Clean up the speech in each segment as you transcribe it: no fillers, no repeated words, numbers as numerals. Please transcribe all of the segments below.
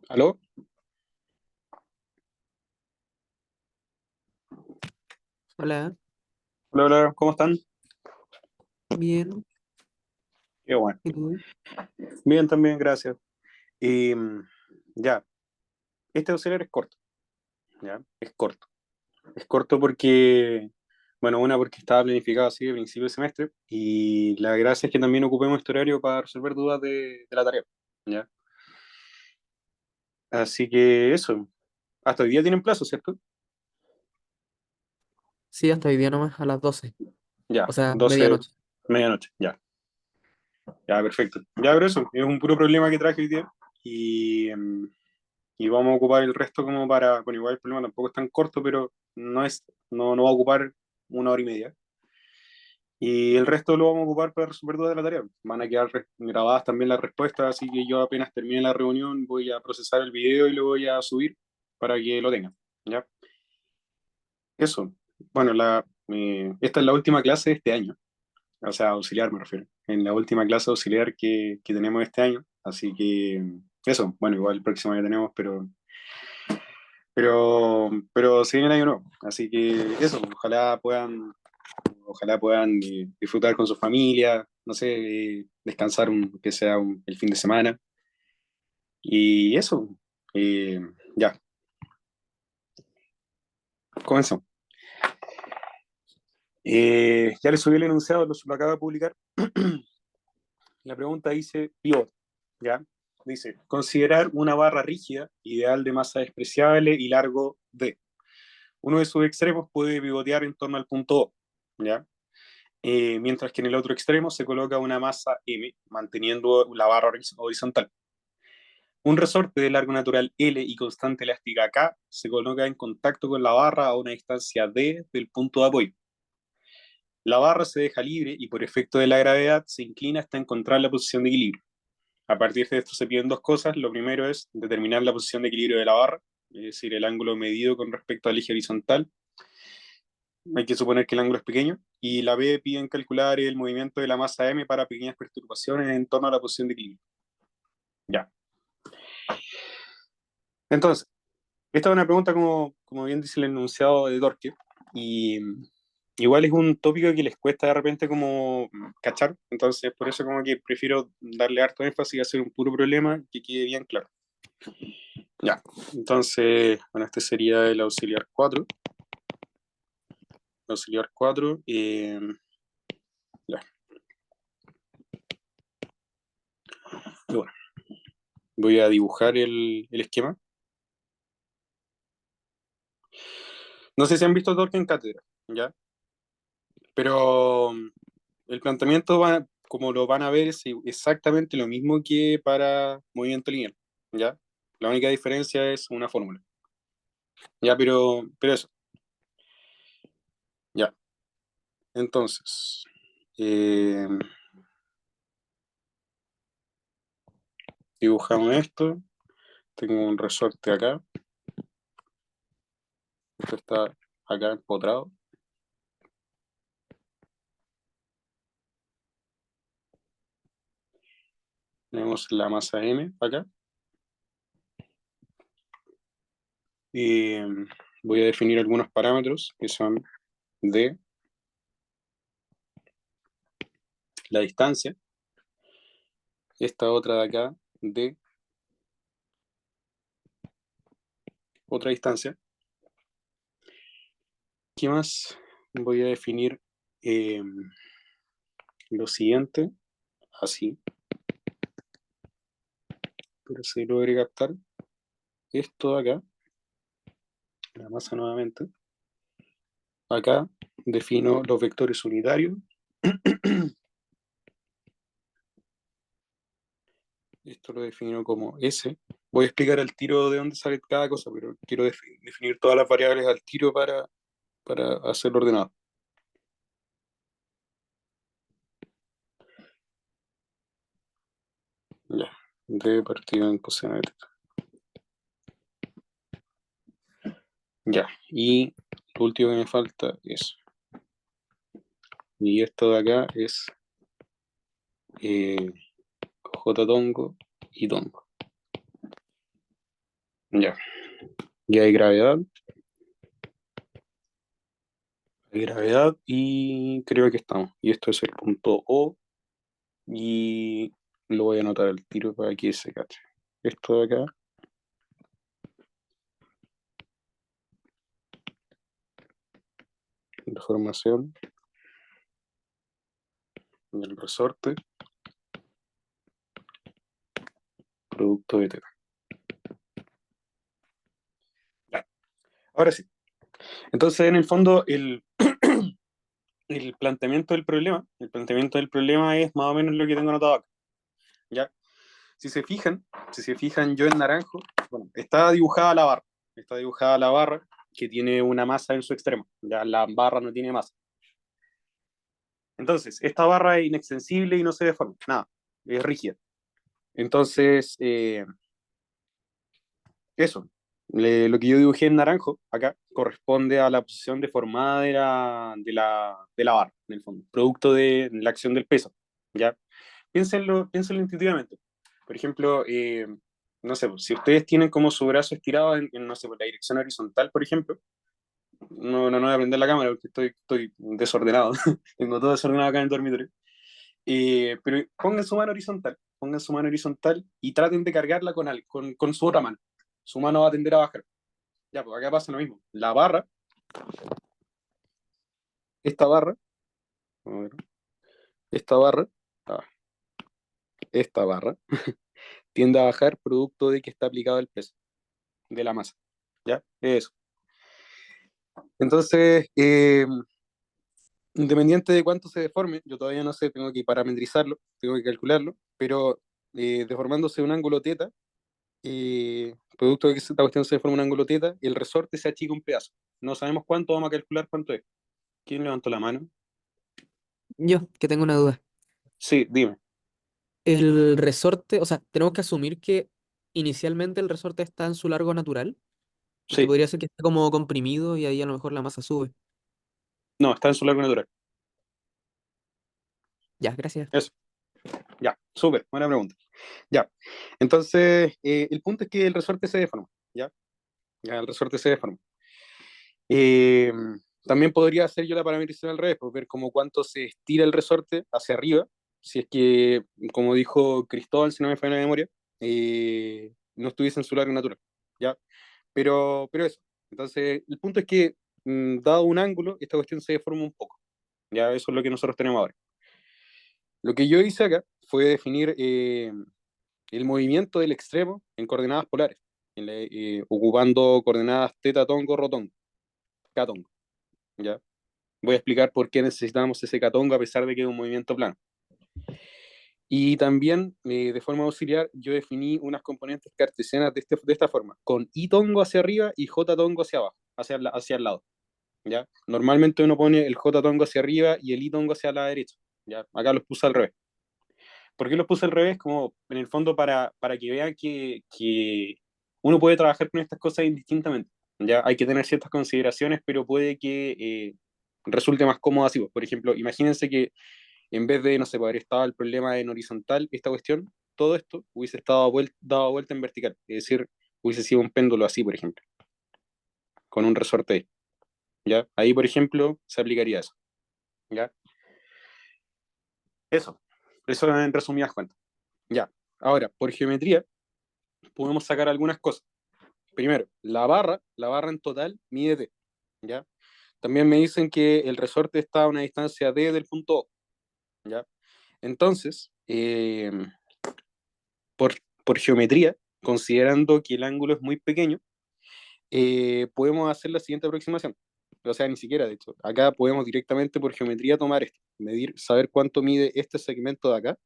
¿Aló? Hola, Hola, hola, ¿cómo están? bien, Qué bueno. ¿y tú? Bien, también, gracias. Y ya, este auxiliar es corto, ¿ya? Es corto. Es corto porque, bueno, una porque estaba planificado así de principio de semestre y la gracia es que también ocupemos este horario para resolver dudas de la tarea, ¿ya? Así que eso, hasta hoy día tienen plazo, ¿cierto? Sí, hasta hoy día nomás a las 12, o Ya, sea, 12, medianoche. medianoche, ya, ya, perfecto. Ya, pero eso, es un puro problema que traje hoy día y, y vamos a ocupar el resto como para, bueno, igual el problema tampoco es tan corto, pero no va a ocupar una hora y media. Y el resto lo vamos a ocupar para resolver dudas de la tarea. Van a quedar grabadas también las respuestas, así que yo apenas termine la reunión voy a procesar el video y lo voy a subir para que lo tengan. ¿Ya? Eso. Bueno, esta es la última clase de este año, o sea, auxiliar me refiero. En la última clase auxiliar que tenemos este año, así que eso, bueno, igual el próximo año tenemos, pero se viene el año nuevo, así que eso, ojalá puedan disfrutar con su familia, no sé, descansar que sea el fin de semana. Y eso, eh, ya, comenzamos. Ya le subí el enunciado, lo acaba de publicar. La pregunta dice pivot, ¿ya? Dice, considerar una barra rígida, ideal de masa despreciable y largo D. Uno de sus extremos puede pivotear en torno al punto O, ¿ya? Mientras que en el otro extremo se coloca una masa M, manteniendo la barra horizontal. Un resorte de largo natural L y constante elástica K se coloca en contacto con la barra a una distancia D del punto de apoyo. La barra se deja libre y por efecto de la gravedad se inclina hasta encontrar la posición de equilibrio. A partir de esto se piden dos cosas. Lo primero es determinar la posición de equilibrio de la barra, es decir, el ángulo medido con respecto al eje horizontal. Hay que suponer que el ángulo es pequeño. Y la B piden calcular el movimiento de la masa M para pequeñas perturbaciones en torno a la posición de equilibrio. Ya. Entonces, esta es una pregunta como bien dice el enunciado de Dorque, y igual es un tópico que les cuesta de repente como cachar, entonces por eso como que prefiero darle harto énfasis y hacer un puro problema que quede bien claro. Ya, entonces, bueno, este sería el auxiliar 4. Auxiliar 4, ya, y bueno, voy a dibujar el esquema. No sé si han visto Dorque en cátedra, ¿ya? Pero el planteamiento, como lo van a ver, es exactamente lo mismo que para movimiento lineal, ¿ya? La única diferencia es una fórmula, ¿ya? Pero eso, ya. Entonces, eh, dibujamos esto. Tengo un resorte acá. Esto está acá empotrado. Tenemos la masa M acá. Y voy a definir algunos parámetros que son de la distancia. Esta otra de acá de otra distancia. ¿Qué más? Voy a definir eh, lo siguiente, así, pero se logre captar esto de acá, la masa nuevamente. Acá defino los vectores unitarios. Esto lo defino como S. Voy a explicar al tiro de dónde sale cada cosa, pero quiero definir todas las variables al tiro para hacerlo ordenado. Ya, D partido en coseno de teta. Ya, y lo último que me falta es, y esto de acá es eh, J tongo y tongo. Ya. Y hay gravedad. Hay gravedad y creo que estamos. Y esto es el punto O. Y lo voy a anotar al tiro para que se cache. Esto de acá. Deformación del resorte. Producto de teta. Ya. Ahora sí. Entonces, en el fondo, el planteamiento del problema es más o menos lo que tengo anotado acá. ¿Ya? Si se fijan, yo en naranjo, bueno, está dibujada la barra que tiene una masa en su extremo, ya la barra no tiene masa. Entonces, esta barra es inextensible y no se deforma, nada, es rígida. Entonces, eso, lo que yo dibujé en naranjo acá corresponde a la posición deformada de la barra, en el fondo, producto de la acción del peso, ¿ya? Piénsenlo intuitivamente. Por ejemplo, no sé, si ustedes tienen como su brazo estirado no sé, por la dirección horizontal, por ejemplo, no voy a prender la cámara porque estoy desordenado, tengo todo desordenado acá en el dormitorio. Pero pongan su mano horizontal y traten de cargarla con su otra mano. Su mano va a tender a bajar. Ya, pues acá pasa lo mismo. La barra, esta barra, a ver, esta barra, ah, esta barra, tiende a bajar producto de que está aplicado el peso de la masa. ¿Ya? Eso. Entonces, independiente de cuánto se deforme, yo todavía no sé, tengo que parametrizarlo, tengo que calcularlo, pero deformándose un ángulo teta, producto de que esta cuestión se deforma un ángulo teta, el resorte se achica un pedazo. No sabemos cuánto, vamos a calcular cuánto es. ¿Quién levantó la mano? Yo, que tengo una duda. Sí, dime. El resorte, o sea, tenemos que asumir que inicialmente el resorte está en su largo natural, porque Sí, podría ser que esté como comprimido y ahí a lo mejor la masa sube. no, está en su largo natural. Ya, gracias. Eso, ya, súper, buena pregunta. Ya, entonces, el punto es que el resorte se deforma, ¿ya? Ya, el resorte se deforma. Eh, También podría hacer yo la parametrización al revés, pues ver como cuánto se estira el resorte hacia arriba, si es que, como dijo Cristóbal, si no me falla la memoria, no estuviese en su largo natural, ¿ya? Pero eso. Entonces, el punto es que, dado un ángulo, esta cuestión se deforma un poco, ¿ya? Eso es lo que nosotros tenemos ahora. Lo que yo hice acá fue definir el movimiento del extremo en coordenadas polares, ocupando coordenadas teta, tongo, rotongo, catongo, ¿ya? Voy a explicar por qué necesitamos ese catongo a pesar de que es un movimiento plano. Y también, de forma auxiliar, yo definí unas componentes cartesianas de esta forma, con i tongo hacia arriba y j tongo hacia abajo, hacia el lado. ¿Ya? Normalmente uno pone el j tongo hacia arriba y el i tongo hacia la derecha. ¿Ya? Acá los puse al revés. ¿Por qué los puse al revés? Como en el fondo para que vean que uno puede trabajar con estas cosas indistintamente. Ya hay que tener ciertas consideraciones, pero puede que resulte más cómodo así. Por ejemplo, imagínense que en vez de, no sé, haber estado el problema en horizontal, esta cuestión, todo esto hubiese estado dado vuelta en vertical. Es decir, hubiese sido un péndulo así, por ejemplo, con un resorte ahí. ¿Ya? Ahí, por ejemplo, se aplicaría eso. ¿Ya? Eso. Eso en resumidas cuentas. Ya. Ahora, por geometría, podemos sacar algunas cosas. Primero, la barra en total mide d. ¿Ya? También me dicen que el resorte está a una distancia d del punto O. ¿Ya? Entonces, por geometría, considerando que el ángulo es muy pequeño, podemos hacer la siguiente aproximación. O sea, ni siquiera, de hecho, acá podemos directamente por geometría tomar esto, medir, saber cuánto mide este segmento de acá,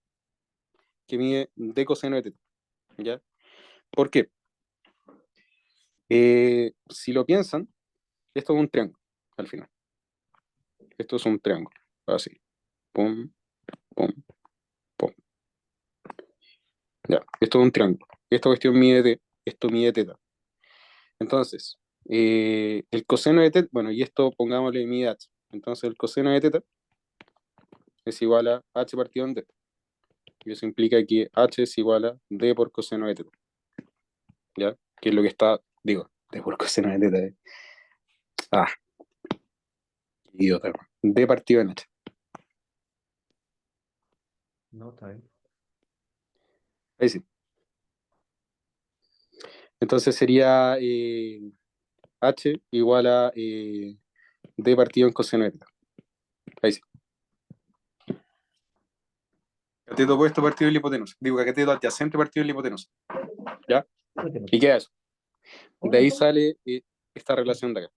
que mide d coseno de teta. ¿Ya? ¿Por qué? Si lo piensan, esto es un triángulo, al final. Esto es un triángulo, así. Pum, pum, pum. Ya, esto es un triángulo. Esta cuestión mide d, esto mide teta. Entonces, el coseno de teta, bueno, y esto pongámosle mide h. Entonces, el coseno de teta es igual a h partido en d. Y eso implica que h es igual a d por coseno de teta. ¿Ya? que es lo que está, digo, de por coseno de teta, Ah, qué idiota, hermano. D partido en H. No, está bien. Ahí sí. Entonces sería H igual a D partido en coseno de teta. Ahí sí. Cateto opuesto partido de la hipotenusa. Digo, cateto adyacente partido de la hipotenusa. ¿Ya? ¿Y qué es eso? De ahí sale esta relación de acá.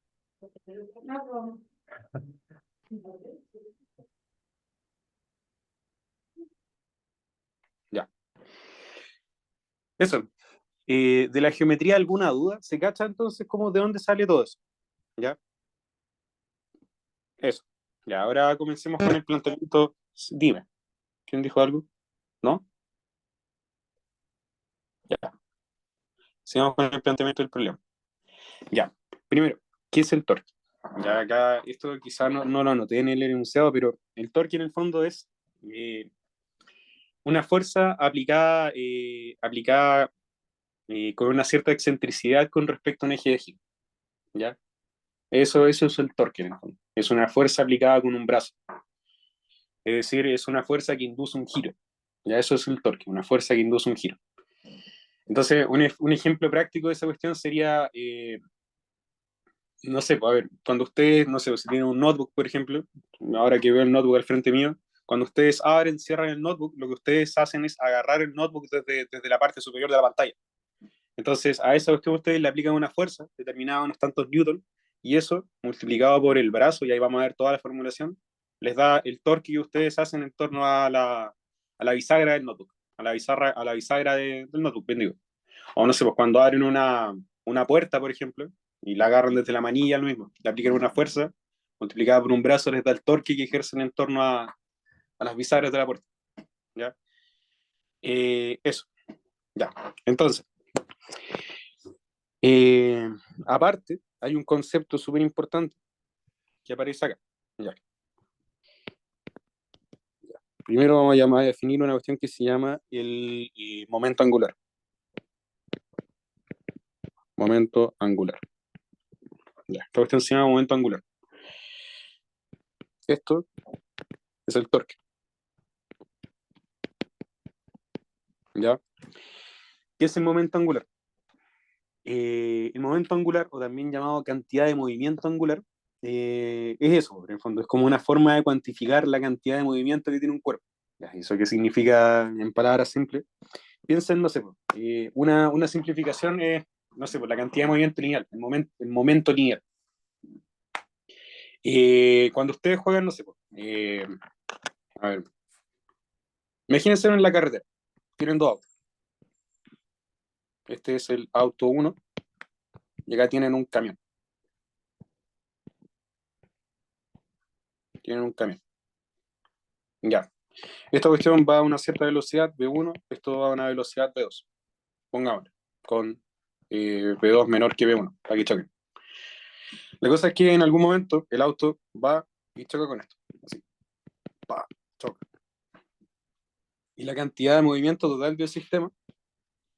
Ya. Eso. De la geometría, ¿alguna duda? ¿Se cacha entonces cómo de dónde sale todo eso? ¿Ya? Eso. Ya, ahora comencemos con el planteamiento. Dime, ¿quién dijo algo? ¿No? Ya. Sigamos con el planteamiento del problema. Ya. Primero, ¿qué es el torque? Ya acá, esto quizás no lo anoté en el enunciado, pero el torque en el fondo es una fuerza aplicada con una cierta excentricidad con respecto a un eje de giro. ¿Ya? Eso es el torque en el fondo. Es una fuerza aplicada con un brazo. Es decir, es una fuerza que induce un giro. Ya eso es el torque, una fuerza que induce un giro. Entonces, un ejemplo práctico de esa cuestión sería, no sé, pues, a ver, cuando ustedes, no sé, si tienen un notebook, por ejemplo, ahora que veo el notebook al frente mío, cuando ustedes abren, cierran el notebook, lo que ustedes hacen es agarrar el notebook desde la parte superior de la pantalla. Entonces, a esa cuestión ustedes le aplican una fuerza determinada a unos tantos newton, y eso, multiplicado por el brazo, y ahí vamos a ver toda la formulación, les da el torque que ustedes hacen en torno a la bisagra del notebook, a la bisagra del notebook, bien digo. O no sé, pues cuando abren una puerta, por ejemplo, y la agarran desde la manilla, lo mismo, le aplican una fuerza, multiplicada por un brazo, les da el torque que ejercen en torno a las bisagras de la puerta. ¿Ya? Eso, ya. Entonces, Eh, aparte, hay un concepto súper importante que aparece acá. Ya. Primero vamos a definir una cuestión que se llama el momento angular. Momento angular. Ya. Esta cuestión se llama momento angular. Esto es el torque. ¿Ya? ¿Qué es el momento angular? El momento angular, o también llamado cantidad de movimiento angular, es eso, en el fondo. Es como una forma de cuantificar la cantidad de movimiento que tiene un cuerpo. ¿Ya? ¿Eso qué significa en palabras simples? Piensen, no sé, una simplificación es, no sé, la cantidad de movimiento lineal, el momento lineal. Cuando ustedes juegan, no sé, a ver, imagínense en la carretera, tienen dos autos. Este es el auto uno y acá tienen un camión. Tienen un camión. Ya. Esta cuestión va a una cierta velocidad V1, esto va a una velocidad V2. Pongámosle, con V2 menor que V1, para que choquen. La cosa es que en algún momento el auto va y choca con esto. Así, pa, choca. Y la cantidad de movimiento total del sistema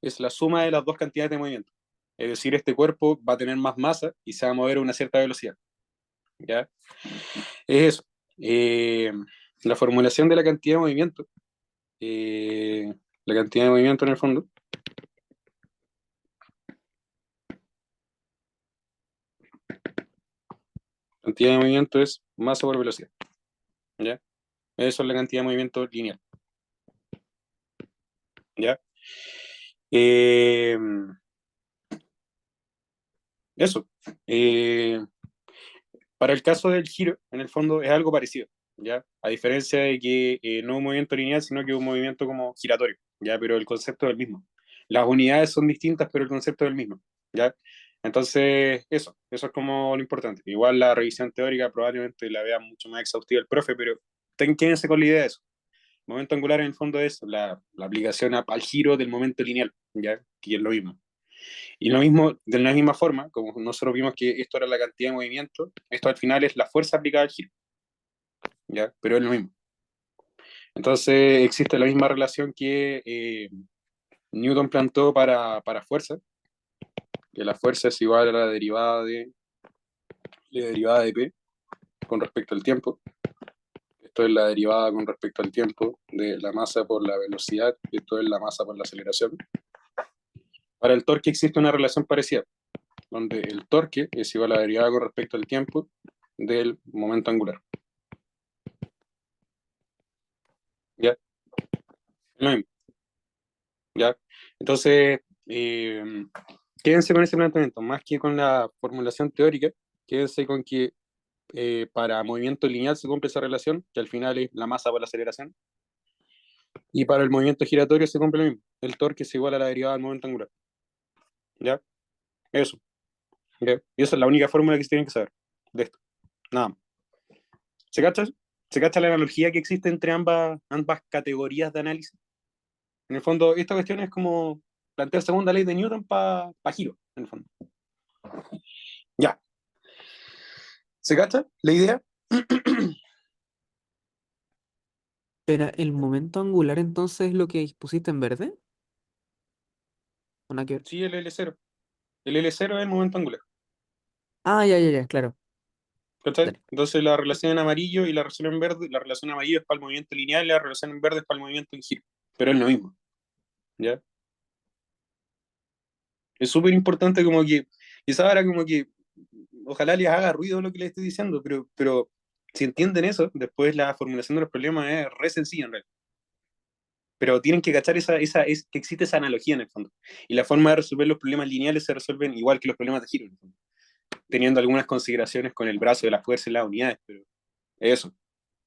es la suma de las dos cantidades de movimiento. Es decir, este cuerpo va a tener más masa y se va a mover a una cierta velocidad. ¿Ya? Es eso. La formulación de la cantidad de movimiento, la cantidad de movimiento en el fondo, cantidad de movimiento es masa por velocidad. ¿Ya? Eso es la cantidad de movimiento lineal. ¿Ya? Eh, eso. Eh, para el caso del giro, en el fondo es algo parecido. ¿Ya? A diferencia de que no es un movimiento lineal, sino que es un movimiento como giratorio, ¿ya? Pero el concepto es el mismo. Las unidades son distintas, pero el concepto es el mismo, ¿ya? Entonces, eso es como lo importante. Igual la revisión teórica probablemente la vea mucho más exhaustiva el profe, pero quédense con la idea de eso. Momento angular en el fondo es la aplicación al giro del momento lineal, ¿ya? Que es lo mismo. Y lo mismo, de la misma forma, como nosotros vimos que esto era la cantidad de movimiento, esto al final es la fuerza aplicada al giro, ¿ya? Pero es lo mismo. Entonces existe la misma relación que Newton planteó para fuerza, que la fuerza es igual a la derivada de P con respecto al tiempo. Esto es la derivada con respecto al tiempo de la masa por la velocidad, y esto es la masa por la aceleración. Para el torque existe una relación parecida, donde el torque es igual a la derivada con respecto al tiempo del momento angular. ¿Ya? Lo mismo. ¿Ya? Entonces, quédense con ese planteamiento, más que con la formulación teórica, quédense con que para movimiento lineal se cumple esa relación, que al final es la masa por la aceleración, y para el movimiento giratorio se cumple lo mismo, el torque es igual a la derivada del momento angular. ¿Ya? Eso. ¿Ya? Y esa es la única fórmula que se tienen que saber de esto. Nada más. ¿Se cacha? ¿Se cacha la analogía que existe entre ambas categorías de análisis? En el fondo, esta cuestión es como plantear segunda ley de Newton para giro, en el fondo. Ya. ¿Se cacha la idea? Pero el momento angular entonces es lo que pusiste en verde. ¿O nada que ver? Sí, el L0. El L0 es el momento angular. Ah, ya, ya, ya, claro. ¿Cachai? Dale. Entonces la relación en amarillo y la relación en verde, la relación en amarillo es para el movimiento lineal y la relación en verde es para el movimiento en giro. Pero es lo mismo. ¿Ya? Es súper importante como que, quizás ahora como que, ojalá les haga ruido lo que les estoy diciendo, pero si entienden eso, después la formulación de los problemas es re sencilla en realidad. Pero tienen que cachar que existe esa analogía en el fondo. Y la forma de resolver los problemas lineales se resuelven igual que los problemas de giro, en el fondo, teniendo algunas consideraciones con el brazo de la fuerza y las unidades, pero eso,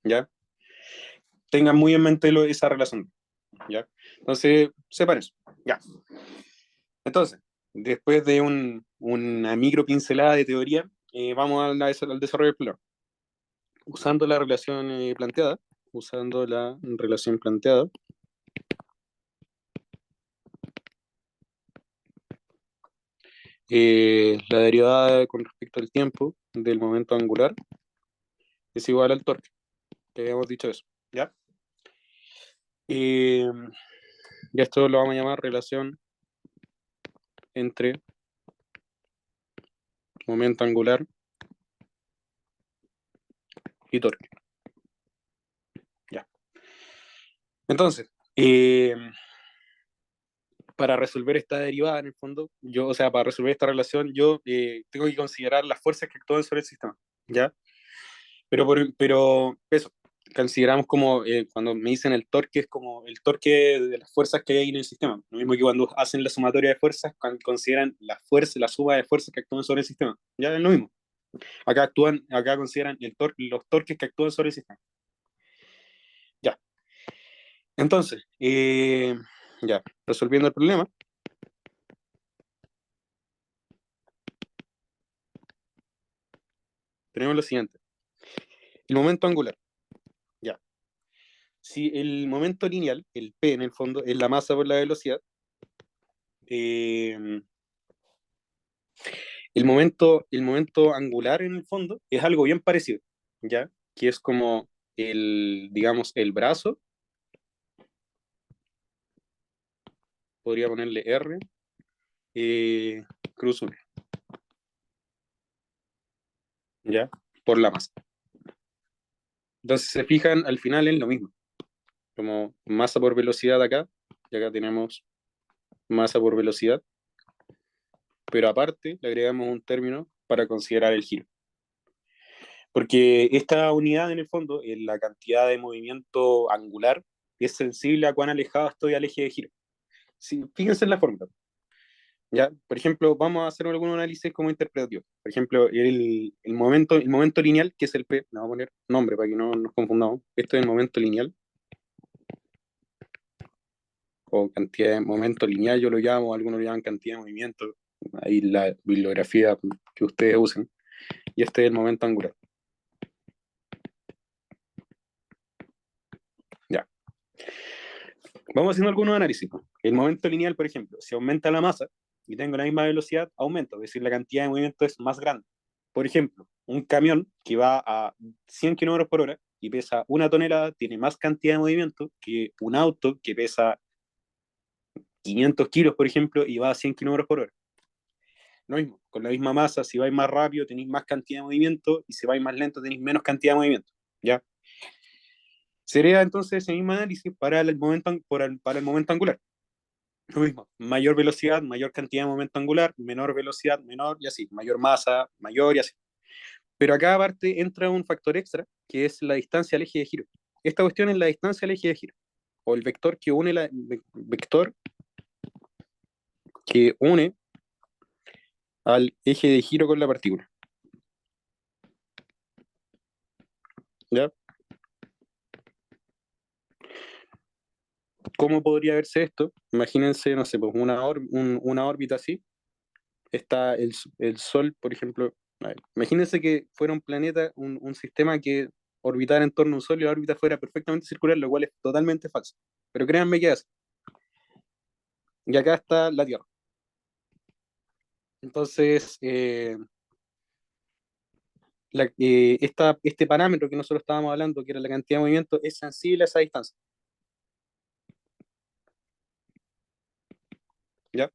¿ya? Tengan muy en mente esa relación, ¿ya? Entonces, sepan eso, ¿ya? Entonces, después de una micro pincelada de teoría, vamos al desarrollo del problema. Usando la relación planteada, la derivada con respecto al tiempo del momento angular es igual al torque, que habíamos dicho eso, ¿ya? Eh, y esto lo vamos a llamar relación entre momento angular y torque, ¿ya? Entonces, para resolver esta derivada, en el fondo, o sea, para resolver esta relación, yo tengo que considerar las fuerzas que actúan sobre el sistema, ¿ya? Pero eso, consideramos como, cuando me dicen el torque, es como el torque de las fuerzas que hay en el sistema. Lo mismo que cuando hacen la sumatoria de fuerzas, consideran la suma de fuerzas que actúan sobre el sistema. Ya es lo mismo. Acá consideran los torques que actúan sobre el sistema. Ya. Entonces, ya, resolviendo el problema, tenemos lo siguiente. El momento angular. Ya. Si el momento lineal, el P en el fondo, es la masa por la velocidad, eh, el momento angular en el fondo es algo bien parecido, ¿ya? Que es como digamos, el brazo, podría ponerle R, eh, cruz 1, ¿ya? Por la masa. Entonces, se fijan, al final es lo mismo, como masa por velocidad acá, y acá tenemos masa por velocidad, pero aparte le agregamos un término para considerar el giro. Porque esta unidad, en el fondo, la cantidad de movimiento angular, es sensible a cuán alejado estoy al eje de giro. Sí, fíjense en la fórmula. ¿Ya? Por ejemplo, vamos a hacer algún análisis como interpretativo. Por ejemplo, el momento lineal, que es el P, le vamos a poner nombre para que no nos confundamos. Esto es el momento lineal, o cantidad de momento lineal, yo lo llamo, algunos lo llaman cantidad de movimiento, ahí la bibliografía que ustedes usen. Y este es el momento angular. Ya. Vamos haciendo algunos análisis. El momento lineal, por ejemplo, si aumenta la masa y tengo la misma velocidad, aumenta, es decir, la cantidad de movimiento es más grande. Por ejemplo, un camión que va a 100 kilómetros por hora y pesa 1 tonelada tiene más cantidad de movimiento que un auto que pesa 500 kilos, por ejemplo, y va a 100 kilómetros por hora. Lo mismo, con la misma masa, si vais más rápido tenéis más cantidad de movimiento y si vais más lento tenéis menos cantidad de movimiento. ¿Ya? Sería entonces ese mismo análisis para el momento, para el momento angular. Lo mismo, mayor velocidad, mayor cantidad de momento angular, menor velocidad, menor y así, mayor masa, mayor y así. Pero acá aparte entra un factor extra, que es la distancia al eje de giro. Esta cuestión es la distancia al eje de giro, o el vector que une, vector que une al eje de giro con la partícula. ¿Ya? ¿Cómo podría verse esto? Imagínense, no sé, pues una órbita así. Está el Sol, por ejemplo. A ver, imagínense que fuera un planeta, un sistema que orbitara en torno a un Sol y la órbita fuera perfectamente circular, lo cual es totalmente falso. Pero créanme que es así. Y acá está la Tierra. Entonces, este parámetro que nosotros estábamos hablando, que era la cantidad de movimiento, es sensible a esa distancia. ¿Ya?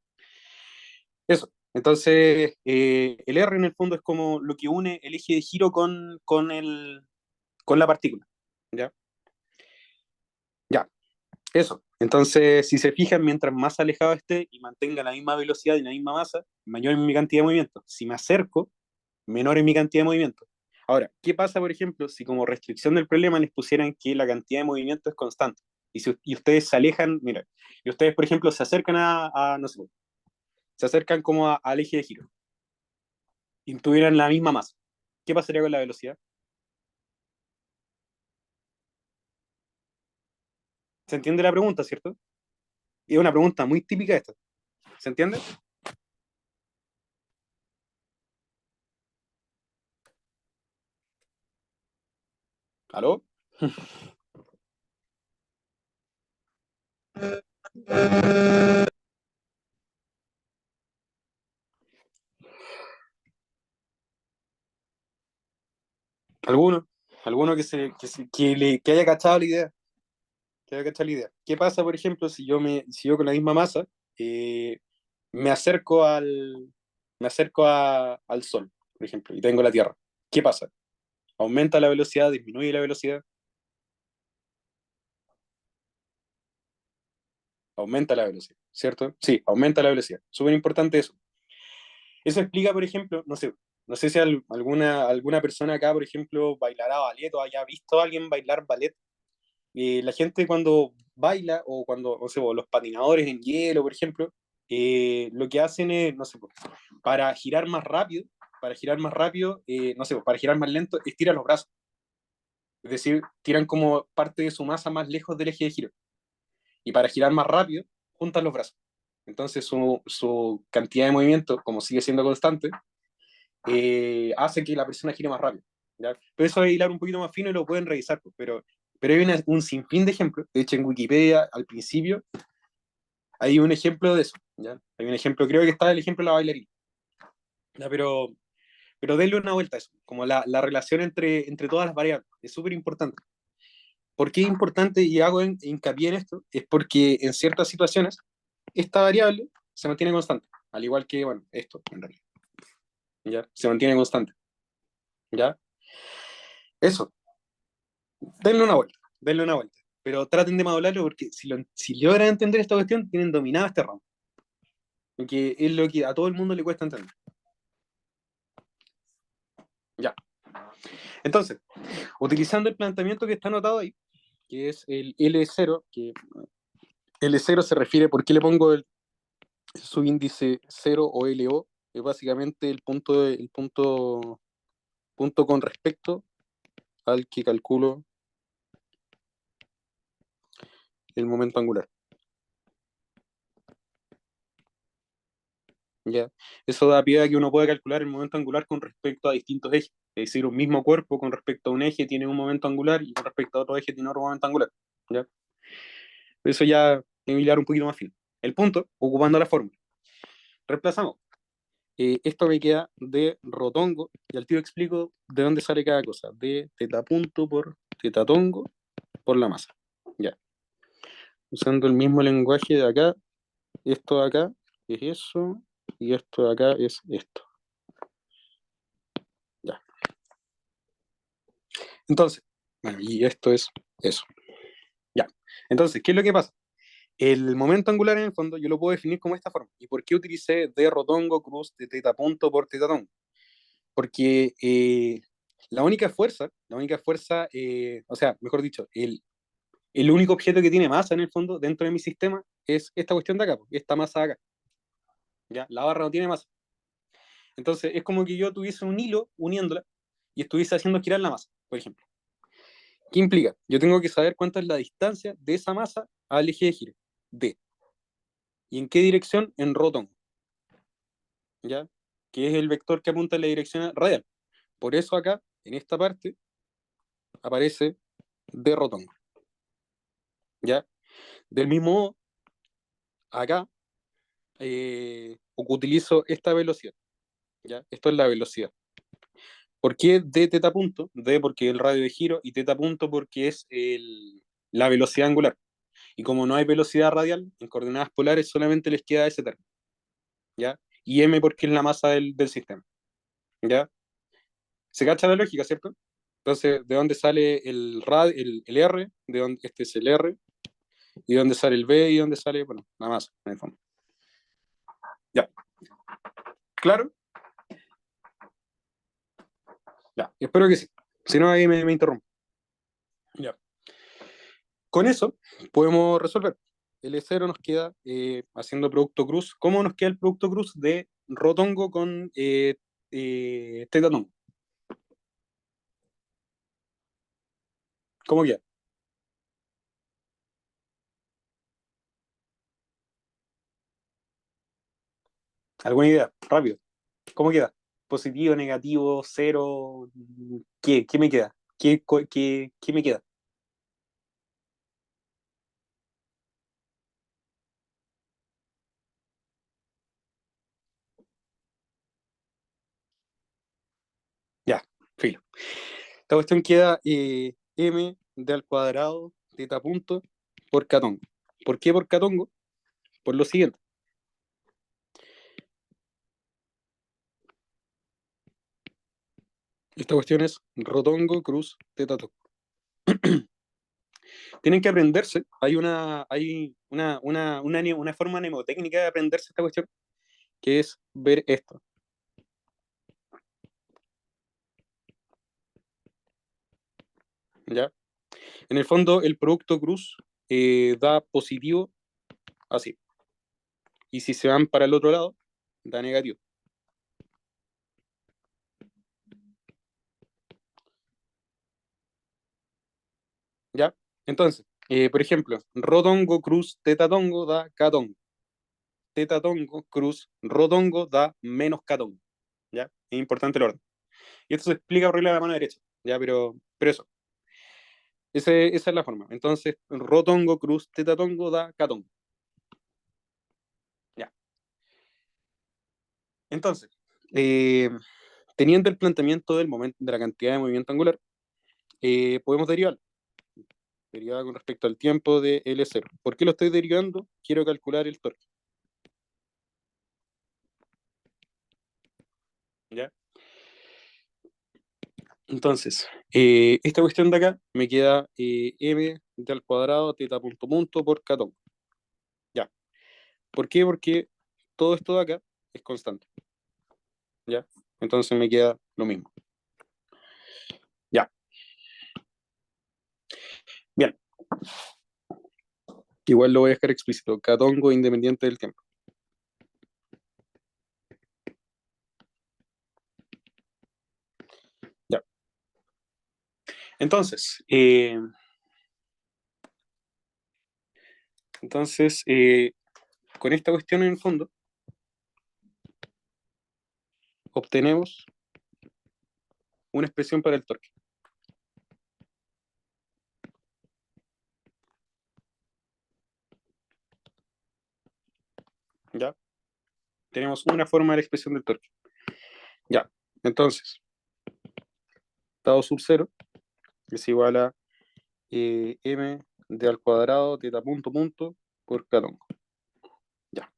Eso. Entonces, el R en el fondo es como lo que une el eje de giro con la partícula. ¿Ya? Ya. Eso. Entonces, si se fijan, mientras más alejado esté y mantenga la misma velocidad y la misma masa, mayor es mi cantidad de movimiento. Si me acerco, menor es mi cantidad de movimiento. Ahora, ¿qué pasa, por ejemplo, si como restricción del problema les pusieran que la cantidad de movimiento es constante? Y ustedes se alejan, mira, y ustedes, por ejemplo, se acercan no sé, se acercan como al eje de giro y tuvieran la misma masa. ¿Qué pasaría con la velocidad? ¿Se entiende la pregunta, cierto? Y es una pregunta muy típica esta. ¿Se entiende? ¿Aló? ¿Alguno? ¿Alguno que haya cachado la idea? Que haya cachado la idea. ¿Qué pasa, por ejemplo, si yo con la misma masa eh, me acerco al Sol, por ejemplo, y tengo la Tierra? ¿Qué pasa? ¿Aumenta la velocidad? ¿Disminuye la velocidad? Aumenta la velocidad, ¿cierto? Sí, aumenta la velocidad. Súper importante eso. Eso explica, por ejemplo, no sé si alguna persona acá, por ejemplo, bailará ballet o haya visto a alguien bailar ballet. La gente cuando baila o cuando, no sé, o los patinadores en hielo, por ejemplo, lo que hacen es, no sé, pues, para girar más rápido, no sé, pues, para girar más lento, estiran los brazos. Es decir, tiran como parte de su masa más lejos del eje de giro. Y para girar más rápido, juntan los brazos. Entonces su cantidad de movimiento, como sigue siendo constante, hace que la persona gire más rápido. ¿Ya? Pero eso es hilar un poquito más fino y lo pueden revisar, pues, pero hay un sinfín de ejemplos. De hecho, en Wikipedia, al principio, hay un ejemplo de eso. ¿Ya? Hay un ejemplo, creo que está el ejemplo de la bailarina. ¿Ya? Pero denle una vuelta a eso, como la relación entre todas las variables. Es súper importante. ¿Por qué es importante y hago hincapié en esto? Es porque en ciertas situaciones esta variable se mantiene constante, al igual que, bueno, esto en realidad, ¿ya? Se mantiene constante, ¿ya? Eso, denle una vuelta, pero traten de modularlo porque si logran entender esta cuestión, tienen dominado este ramo, que es lo que a todo el mundo le cuesta entender, ¿ya? Entonces, utilizando el planteamiento que está anotado ahí, que es el L0, que L0 se refiere, ¿por qué le pongo el subíndice 0 o LO? Es básicamente el punto con respecto al que calculo el momento angular. ¿Ya? Eso da pie a que uno pueda calcular el momento angular con respecto a distintos ejes. Es decir, un mismo cuerpo con respecto a un eje tiene un momento angular y con respecto a otro eje tiene otro momento angular. ¿Ya? Eso ya es hilar un poquito más fino. El punto, ocupando la fórmula. Reemplazamos. Esto me queda de rotongo, y al tiro explico de dónde sale cada cosa. De teta punto por teta tongo por la masa. Ya. Usando el mismo lenguaje de acá, esto de acá es eso, y esto de acá es esto. Ya. Entonces, bueno, y esto es eso. Ya. Entonces, ¿qué es lo que pasa? El momento angular en el fondo yo lo puedo definir como esta forma. ¿Y por qué utilicé d rotongo cruz de teta punto por teta tongo? Porque la única fuerza, o sea, mejor dicho, el único objeto que tiene masa en el fondo dentro de mi sistema es esta cuestión de acá, esta masa de acá. ¿Ya? La barra no tiene masa. Entonces es como que yo tuviese un hilo uniéndola y estuviese haciendo girar la masa, por ejemplo. ¿Qué implica? Yo tengo que saber cuánta es la distancia de esa masa al eje de giro, D. ¿Y en qué dirección? En rotón, ¿ya? Que es el vector que apunta en la dirección radial. Por eso acá, en esta parte, aparece D rotón, ¿ya? Del mismo modo, acá utilizo esta velocidad, ¿ya? Esto es la velocidad. ¿Por qué d teta punto? D porque es el radio de giro y teta punto porque es la velocidad angular. Y como no hay velocidad radial, en coordenadas polares solamente les queda ese término, ¿ya? Y m porque es la masa del sistema, ¿ya? ¿Se cacha la lógica, cierto? Entonces, ¿de dónde sale el R? ¿De dónde, este es el R? ¿Y de dónde sale el B? ¿Y de dónde sale, bueno, la masa, en el fondo? Ya, ¿claro? Ya, espero que sí. Si no, ahí me interrumpo. Ya. Con eso podemos resolver. El E0 nos queda haciendo producto cruz. ¿Cómo nos queda el producto cruz de rotongo con tetatongo? ¿Cómo queda? ¿Alguna idea? Rápido. ¿Cómo queda? ¿Positivo, negativo, cero? ¿Qué me queda? ¿Qué me queda? Ya, filo. Esta cuestión queda m de al cuadrado teta punto por catongo. ¿Por qué por catongo? Por lo siguiente. Esta cuestión es rotongo cruz teta tongo. Tienen que aprenderse. Hay una forma mnemotécnica de aprenderse esta cuestión, que es ver esto. ¿Ya? En el fondo, el producto cruz da positivo así. Y si se van para el otro lado, da negativo. ¿Ya? Entonces, por ejemplo, rotongo cruz tetatongo da catongo. Tetatongo cruz rotongo da menos catongo. ¿Ya? Es importante el orden. Y esto se explica por regla de la mano derecha. ¿Ya? Pero eso. Esa es la forma. Entonces, rotongo cruz tetatongo da catongo. Ya. Entonces, eh, teniendo el planteamiento del momento, de la cantidad de movimiento angular, podemos derivar. Derivar con respecto al tiempo de L0. ¿Por qué lo estoy derivando? Quiero calcular el torque. ¿Ya? Entonces, esta cuestión de acá me queda m de al cuadrado teta punto punto por catón. ¿Ya? ¿Por qué? Porque todo esto de acá es constante. ¿Ya? Entonces me queda lo mismo. Ya. Bien. Igual lo voy a dejar explícito. Catongo independiente del tiempo. Ya. Entonces, con esta cuestión en el fondo, obtenemos una expresión para el torque. ¿Ya? Tenemos una forma de la expresión del torque. Ya. Entonces, Tau sub 0 es igual a m de al cuadrado teta punto punto por catongo. Ya.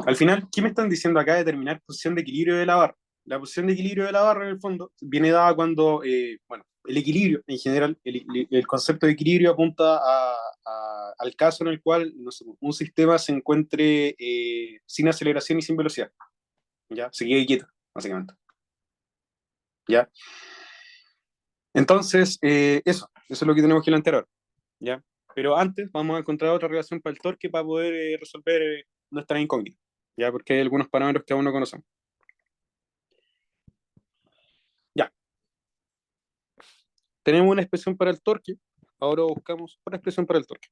Al final, ¿qué me están diciendo acá? Determinar posición de equilibrio de la barra. La posición de equilibrio de la barra, en el fondo, viene dada cuando, bueno, el equilibrio, en general, el concepto de equilibrio apunta al caso en el cual, no sé, un sistema se encuentre sin aceleración y sin velocidad, ¿ya? Se quede quieto, básicamente, ¿ya? Entonces, eso es lo que tenemos que plantear ahora, ¿ya? Pero antes vamos a encontrar otra relación para el torque para poder resolver nuestra incógnita, ¿ya? Porque hay algunos parámetros que aún no conocemos. Ya, tenemos una expresión para el torque, ahora buscamos otra expresión para el torque.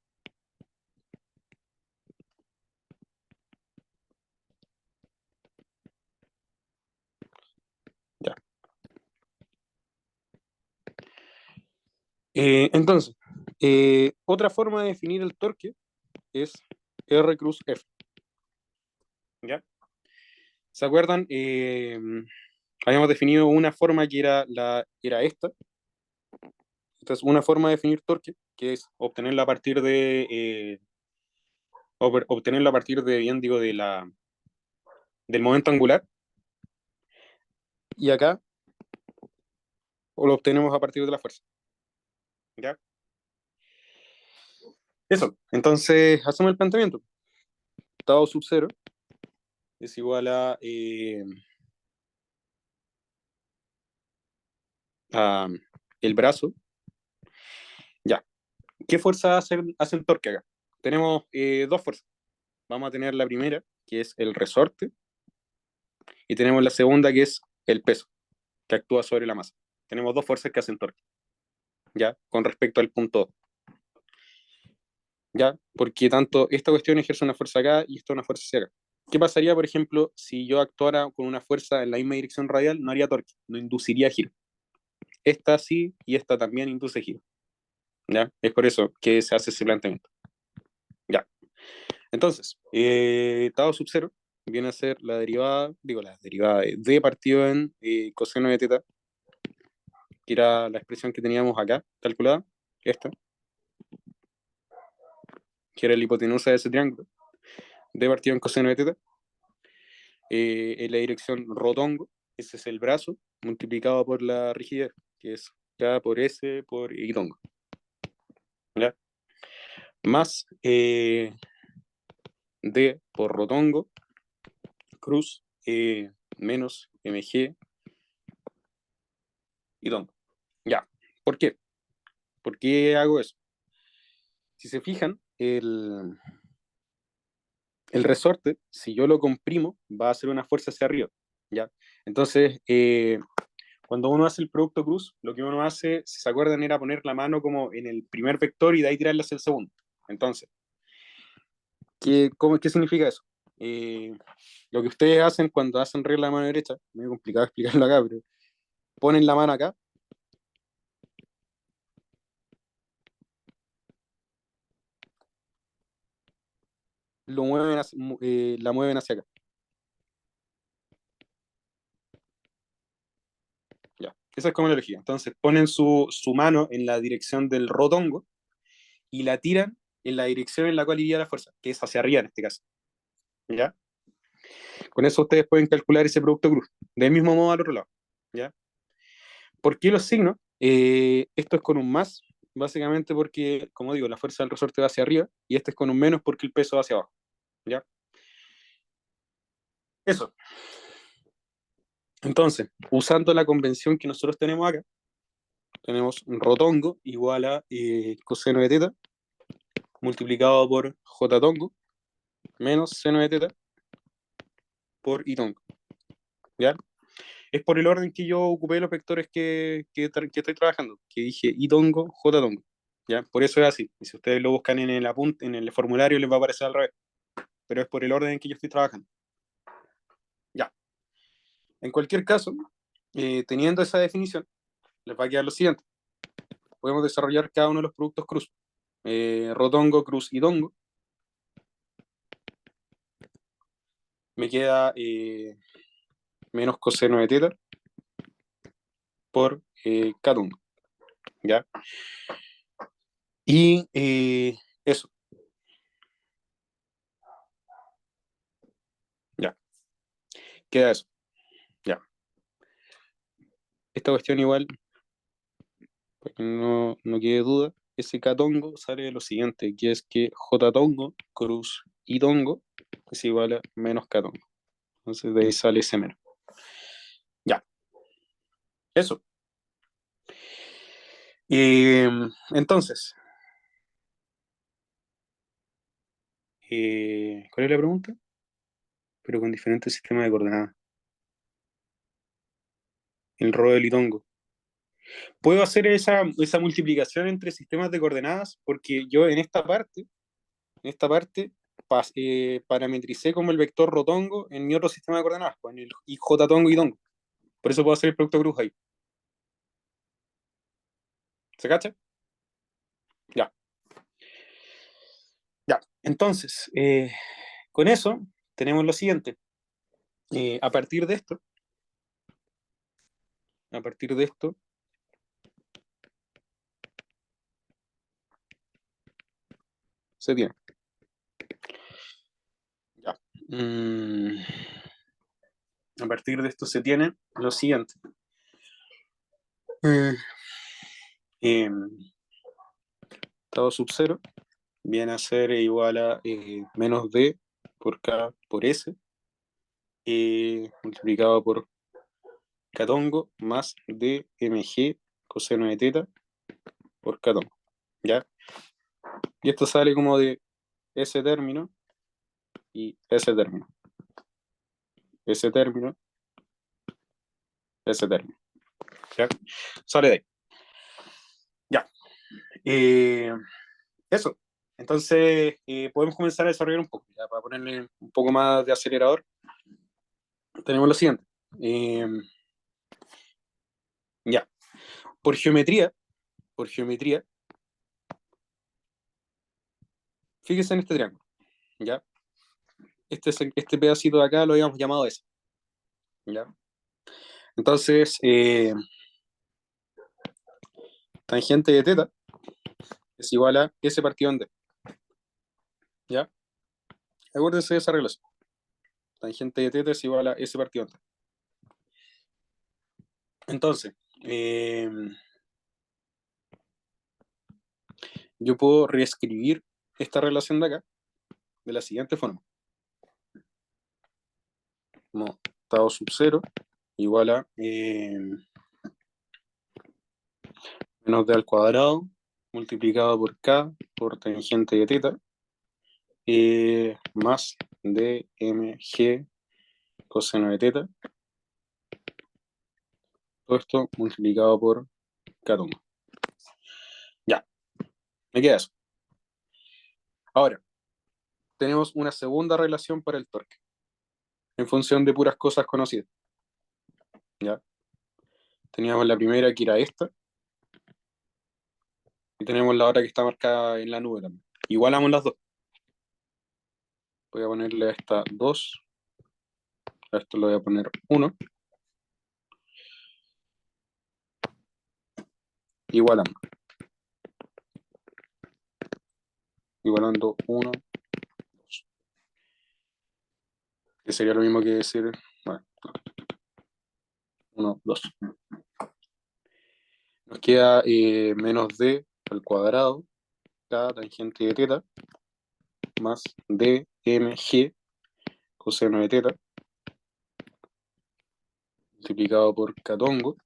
Ya. Entonces, otra forma de definir el torque es R cruz F. ¿Ya? ¿Se acuerdan? Habíamos definido una forma que era esta. Entonces, una forma de definir torque, que es obtenerla a partir obtenerlo a partir de, bien digo, del momento angular. Y acá lo obtenemos a partir de la fuerza. ¿Ya? Eso. Entonces, hacemos el planteamiento. Tau sub 0 es igual a el brazo. Ya. ¿Qué fuerza hacen torque acá? Tenemos dos fuerzas. Vamos a tener la primera, que es el resorte, y tenemos la segunda, que es el peso, que actúa sobre la masa. Tenemos dos fuerzas que hacen torque, ¿ya? Con respecto al punto 2, ¿ya? Porque tanto esta cuestión ejerce una fuerza acá y esto una fuerza hacia acá. ¿Qué pasaría, por ejemplo, si yo actuara con una fuerza en la misma dirección radial? No haría torque, no induciría giro. Esta sí y esta también induce giro, ¿ya? Es por eso que se hace ese planteamiento. Ya. Entonces, Tau sub 0 viene a ser la derivada, digo, la derivada de d partido en coseno de teta, que era la expresión que teníamos acá calculada, esta, que era la hipotenusa de ese triángulo, d partido en coseno de teta, en la dirección rotongo, ese es el brazo, multiplicado por la rigidez, que es K por S por Y-tongo, ¿ya? Más D por rotongo, cruz, menos MG y tongo. Ya. ¿Por qué? ¿Por qué hago eso? Si se fijan, el resorte, si yo lo comprimo, va a hacer una fuerza hacia arriba, ¿ya? Entonces, cuando uno hace el producto cruz, lo que uno hace, si se acuerdan, era poner la mano como en el primer vector y de ahí tirarla hacia el segundo. Entonces, ¿qué significa eso? Lo que ustedes hacen cuando hacen regla de mano derecha, medio complicado explicarlo acá, pero ponen la mano acá, la mueven hacia acá. Ya. Esa es como la lógica. Entonces ponen su mano en la dirección del rotongo y la tiran en la dirección en la cual iría la fuerza, que es hacia arriba en este caso. ¿Ya? Con eso ustedes pueden calcular ese producto cruz. Del mismo modo al otro lado. ¿Ya? ¿Por qué los signos? Esto es con un más, básicamente porque, como digo, la fuerza del resorte va hacia arriba y este es con un menos porque el peso va hacia abajo. ¿Ya? Eso. Entonces, usando la convención que nosotros tenemos acá, tenemos un rotongo igual a coseno de teta multiplicado por j tongo menos seno de teta por i tongo. ¿Ya? Es por el orden que yo ocupé los vectores que estoy trabajando, que dije i tongo, j tongo. ¿Ya? Por eso es así. Y si ustedes lo buscan en el formulario, les va a aparecer al revés. Pero es por el orden en que yo estoy trabajando. Ya. En cualquier caso, teniendo esa definición, les va a quedar lo siguiente. Podemos desarrollar cada uno de los productos cruz. Rotongo, cruz y tongo. Me queda menos coseno de teta por k tongo. ¿Ya? Y eso. Queda eso. Ya. Esta cuestión igual, para que no quede duda, ese K-tongo sale de lo siguiente, que es que J-tongo cruz I tongo es igual a menos K-tongo. Entonces de ahí sale ese menos. Ya, eso. Entonces, ¿cuál es la pregunta? Pero con diferentes sistemas de coordenadas. El Rodel y Tongo. Puedo hacer esa multiplicación entre sistemas de coordenadas porque yo en esta parte parametricé como el vector rotongo en mi otro sistema de coordenadas, pues en el IJ tongo y tongo. Por eso puedo hacer el producto cruz ahí. ¿Se cacha? Ya. Ya. Entonces, con eso tenemos lo siguiente. A partir de esto, a partir de esto, se tiene. Ya. A partir de esto se tiene lo siguiente. Eh, estado sub 0 viene a ser igual a menos d por k por s multiplicado por catongo más dmg coseno de teta por catongo. ¿Ya? Y esto sale como de ese término y ese término. Ese término, ese término. ¿Ya? Sale de ahí. Ya. Eso. Entonces, podemos comenzar a desarrollar un poco. Ya, para ponerle un poco más de acelerador, tenemos lo siguiente. Ya. Por geometría, fíjese en este triángulo. ¿Ya? Este pedacito de acá lo habíamos llamado S. ¿Ya? Entonces, tangente de teta es igual a S partido en D. ¿Ya? Acuérdense de esa relación. Tangente de teta es igual a S partido en D. Entonces, yo puedo reescribir esta relación de acá de la siguiente forma. Como estado sub 0 igual a menos d al cuadrado multiplicado por k por tangente de teta más dmg coseno de teta. Todo esto multiplicado por k1. Ya, me queda eso. Ahora, tenemos una segunda relación para el torque, en función de puras cosas conocidas. ¿Ya? Teníamos la primera que era esta, y tenemos la otra que está marcada en la nube también. Igualamos las dos. Voy a ponerle a esta 2, a esto le voy a poner 1, igualando. Igualando 1, 2. Que sería lo mismo que decir, bueno, 1, 2. Nos queda menos d al cuadrado, k tangente de teta, más dmg coseno de teta, multiplicado por catongo,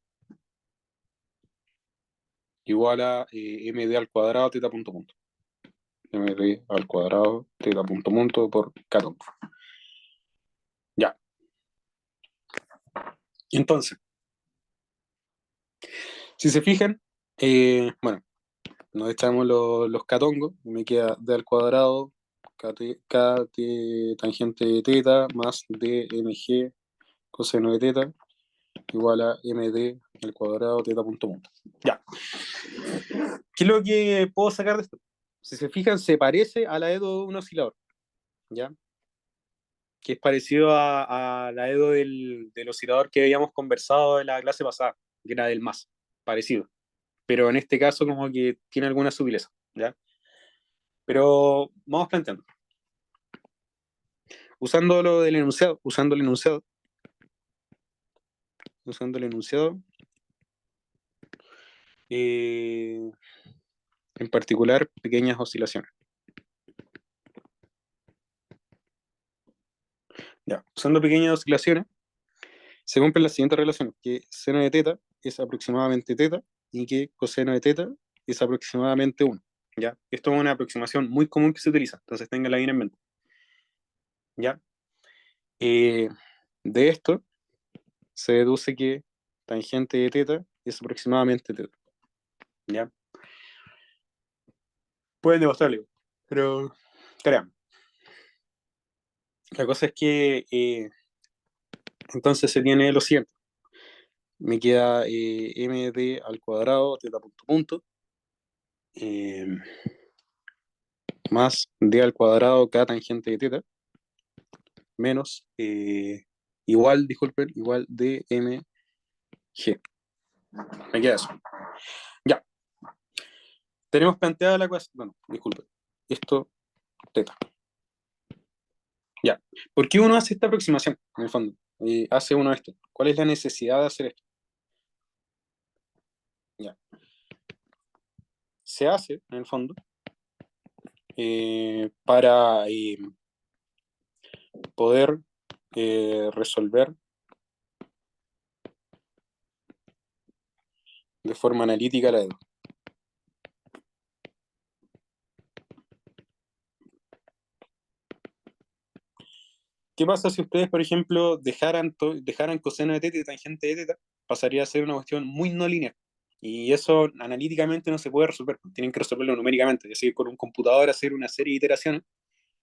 igual a md al cuadrado teta punto punto. Md al cuadrado teta punto punto por catongo. Ya. Entonces, si se fijan, bueno, nos echamos los catongos y me queda d al cuadrado kt tangente de teta más dmg coseno de teta igual a md al cuadrado teta punto punto. Ya. ¿Qué es lo que puedo sacar de esto? Si se fijan, se parece a la EDO de un oscilador, ¿ya? Que es parecido a la EDO del oscilador que habíamos conversado en la clase pasada, que era del más, parecido. Pero en este caso como que tiene alguna sutileza, ¿ya? Pero vamos planteando. Usando el enunciado, usando el enunciado. En particular, pequeñas oscilaciones. Ya, usando pequeñas oscilaciones, se cumplen las siguientes relaciones, que seno de teta es aproximadamente teta y que coseno de teta es aproximadamente 1. ¿Ya? Esto es una aproximación muy común que se utiliza, entonces ténganla bien en mente. ¿Ya? De esto se deduce que tangente de teta es aproximadamente teta. ¿Ya? Pueden demostrarlo, pero crean. La cosa es que entonces se tiene lo siguiente. Me queda md al cuadrado, teta punto punto, más d al cuadrado k tangente de teta, menos igual, disculpen, igual dmg. Me queda eso. Ya. Tenemos planteada la ecuación. Bueno, disculpen. Esto, teta. Ya. ¿Por qué uno hace esta aproximación, en el fondo? Hace uno esto. ¿Cuál es la necesidad de hacer esto? Ya. Se hace, en el fondo, para poder resolver de forma analítica la EDO. ¿Qué pasa si ustedes, por ejemplo, dejaran coseno de teta y tangente de teta? Pasaría a ser una cuestión muy no lineal. Y eso analíticamente no se puede resolver. Tienen que resolverlo numéricamente, es decir, con un computador hacer una serie de iteraciones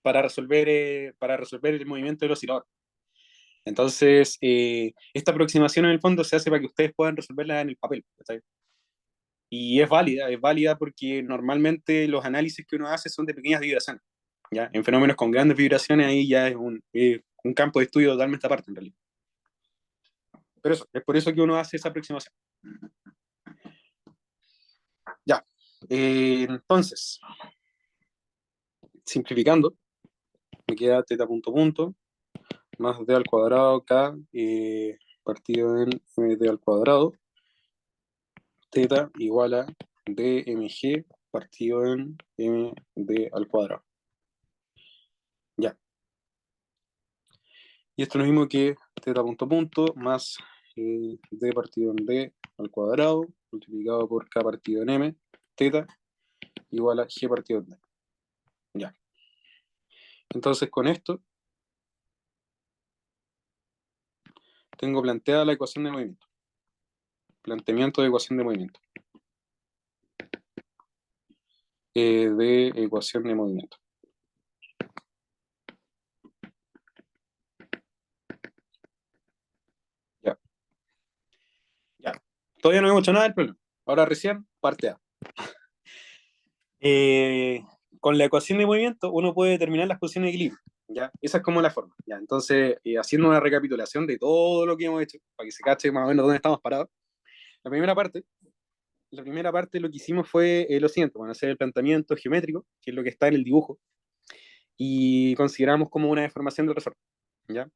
para resolver el movimiento del oscilador. Entonces, esta aproximación en el fondo se hace para que ustedes puedan resolverla en el papel. ¿Está? Y es válida porque normalmente los análisis que uno hace son de pequeñas vibraciones. ¿Ya? En fenómenos con grandes vibraciones ahí ya es un campo de estudio totalmente aparte en realidad. Pero eso, es por eso que uno hace esa aproximación. Ya, entonces, simplificando, me queda teta punto punto, más d al cuadrado k partido en md al cuadrado, teta igual a dmg partido en md al cuadrado. Ya. Y esto es lo mismo que teta punto punto más d partido en d al cuadrado multiplicado por k partido en m, teta igual a g partido en d. Ya. Entonces con esto tengo planteada la ecuación de movimiento. Planteamiento de ecuación de movimiento. De ecuación de movimiento. Ya. Ya. Todavía no hemos hecho nada del problema. Ahora recién parte A. Con la ecuación de movimiento uno puede determinar las posiciones de equilibrio. ¿Ya? Esa es como la forma. ¿Ya? Entonces, haciendo una recapitulación de todo lo que hemos hecho, para que se cache más o menos dónde estamos parados, la primera parte, lo que hicimos fue lo siguiente, bueno, hacer el planteamiento geométrico, que es lo que está en el dibujo, y consideramos como una deformación del resorte. ¿Ya?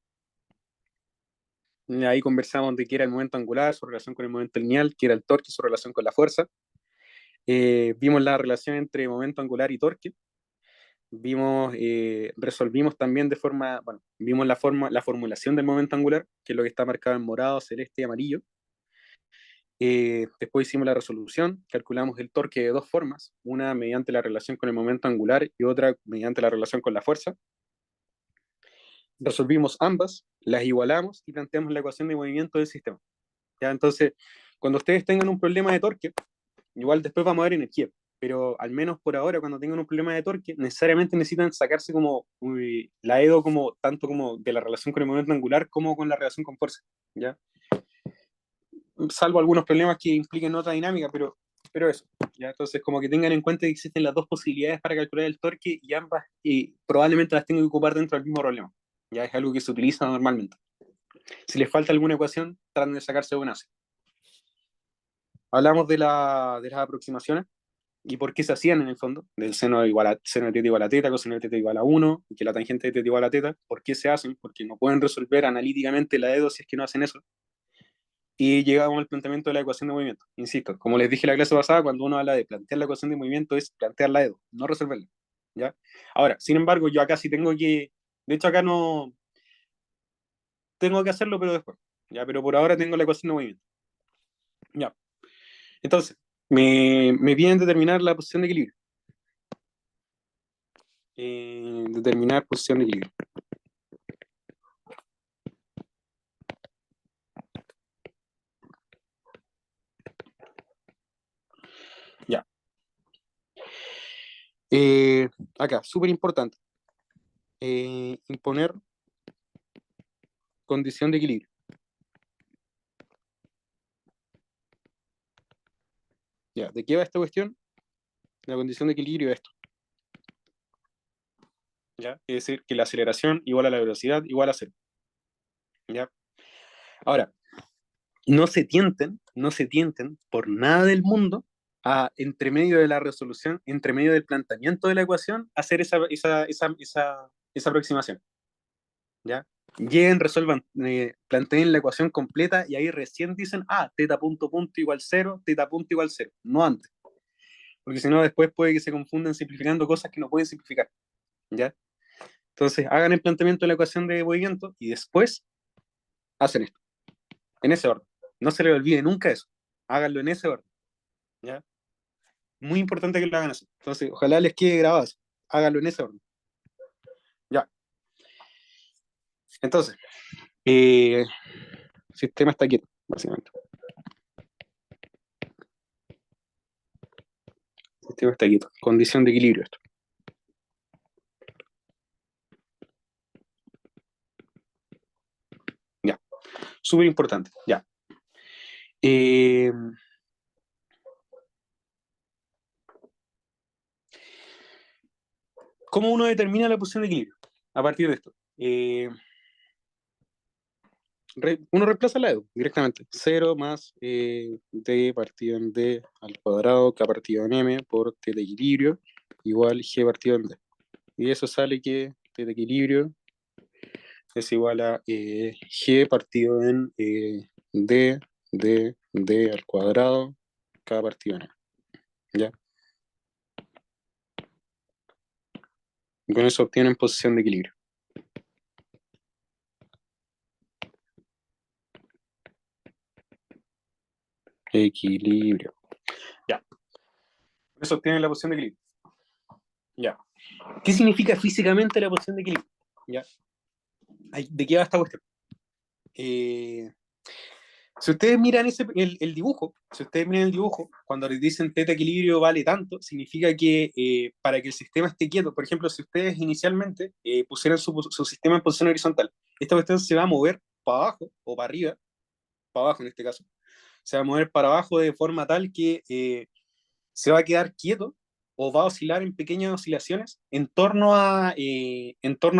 Ahí conversamos de qué era el momento angular, su relación con el momento lineal, qué era el torque, su relación con la fuerza. Vimos la relación entre momento angular y torque. Resolvimos también vimos la formulación del momento angular, que es lo que está marcado en morado, celeste y amarillo. Después hicimos la resolución, calculamos el torque de dos formas, una mediante la relación con el momento angular y otra mediante la relación con la fuerza. Resolvimos ambas, las igualamos y planteamos la ecuación de movimiento del sistema. ¿Ya? Entonces, cuando ustedes tengan un problema de torque, igual después vamos a ver energía, pero al menos por ahora, cuando tengan un problema de torque, necesariamente necesitan sacarse como la EDO como tanto como de la relación con el momento angular como con la relación con fuerza, ¿ya? Salvo algunos problemas que impliquen otra dinámica, pero eso, ¿ya? Entonces, como que tengan en cuenta que existen las dos posibilidades para calcular el torque y ambas probablemente las tengo que ocupar dentro del mismo problema, ¿ya? Es algo que se utiliza normalmente. Si les falta alguna ecuación, traten de sacarse una. Hablamos de las aproximaciones y por qué se hacían en el fondo, del seno de teta igual a teta, coseno de teta igual a 1, y que la tangente de teta igual a teta. ¿Por qué se hacen? Porque no pueden resolver analíticamente la EDO si es que no hacen eso. y llegamos al planteamiento de la ecuación de movimiento. Insisto, como les dije la clase pasada, cuando uno habla de plantear la ecuación de movimiento es plantearla de dos, no resolverla. ¿Ya? Ahora, sin embargo, yo acá sí tengo que, de hecho acá no, tengo que hacerlo, pero después. ¿Ya? Pero por ahora tengo la ecuación de movimiento. ¿Ya? Entonces, me piden determinar la posición de equilibrio. Determinar posición de equilibrio. Ya. Acá, súper importante. Imponer condición de equilibrio. Ya, ¿de qué va esta cuestión? La condición de equilibrio es esto. ¿Ya? Es decir, que la aceleración igual a la velocidad igual a cero. ¿Ya? Ahora, no se tienten por nada del mundo a, entre medio de la resolución, entre medio del planteamiento de la ecuación, hacer esa aproximación. ¿Ya? Lleguen, resuelvan, planteen la ecuación completa y ahí recién dicen, teta punto punto igual cero, teta punto igual cero, no antes. Porque si no, después puede que se confundan simplificando cosas que no pueden simplificar. ¿Ya? Entonces, hagan el planteamiento de la ecuación de movimiento y después hacen esto, en ese orden. No se les olvide nunca eso. Háganlo en ese orden. ¿Ya? Muy importante que lo hagan así. Entonces, ojalá les quede grabado eso. Háganlo en ese orden. Ya. Entonces, el sistema está quieto, básicamente. El sistema está quieto. Condición de equilibrio esto. Ya. Súper importante. Ya. ¿Cómo uno determina la posición de equilibrio? A partir de esto. Uno reemplaza la EDU directamente. 0 más D partido en D al cuadrado K partido en M por T de equilibrio igual G partido en D. Y eso sale que T de equilibrio es igual a G partido en D al cuadrado K partido en M. ¿Ya? Y con eso obtienen posición de equilibrio. Equilibrio. Ya. Con eso obtienen la posición de equilibrio. Ya. ¿Qué significa físicamente la posición de equilibrio? ¿Ya? ¿De qué va esta cuestión? Si ustedes miran el dibujo, si ustedes miran el dibujo, cuando les dicen teta equilibrio vale tanto, significa que para que el sistema esté quieto, por ejemplo, si ustedes inicialmente pusieran su sistema en posición horizontal, esta cuestión se va a mover para abajo o para arriba, para abajo en este caso, se va a mover para abajo de forma tal que se va a quedar quieto o va a oscilar en pequeñas oscilaciones en torno al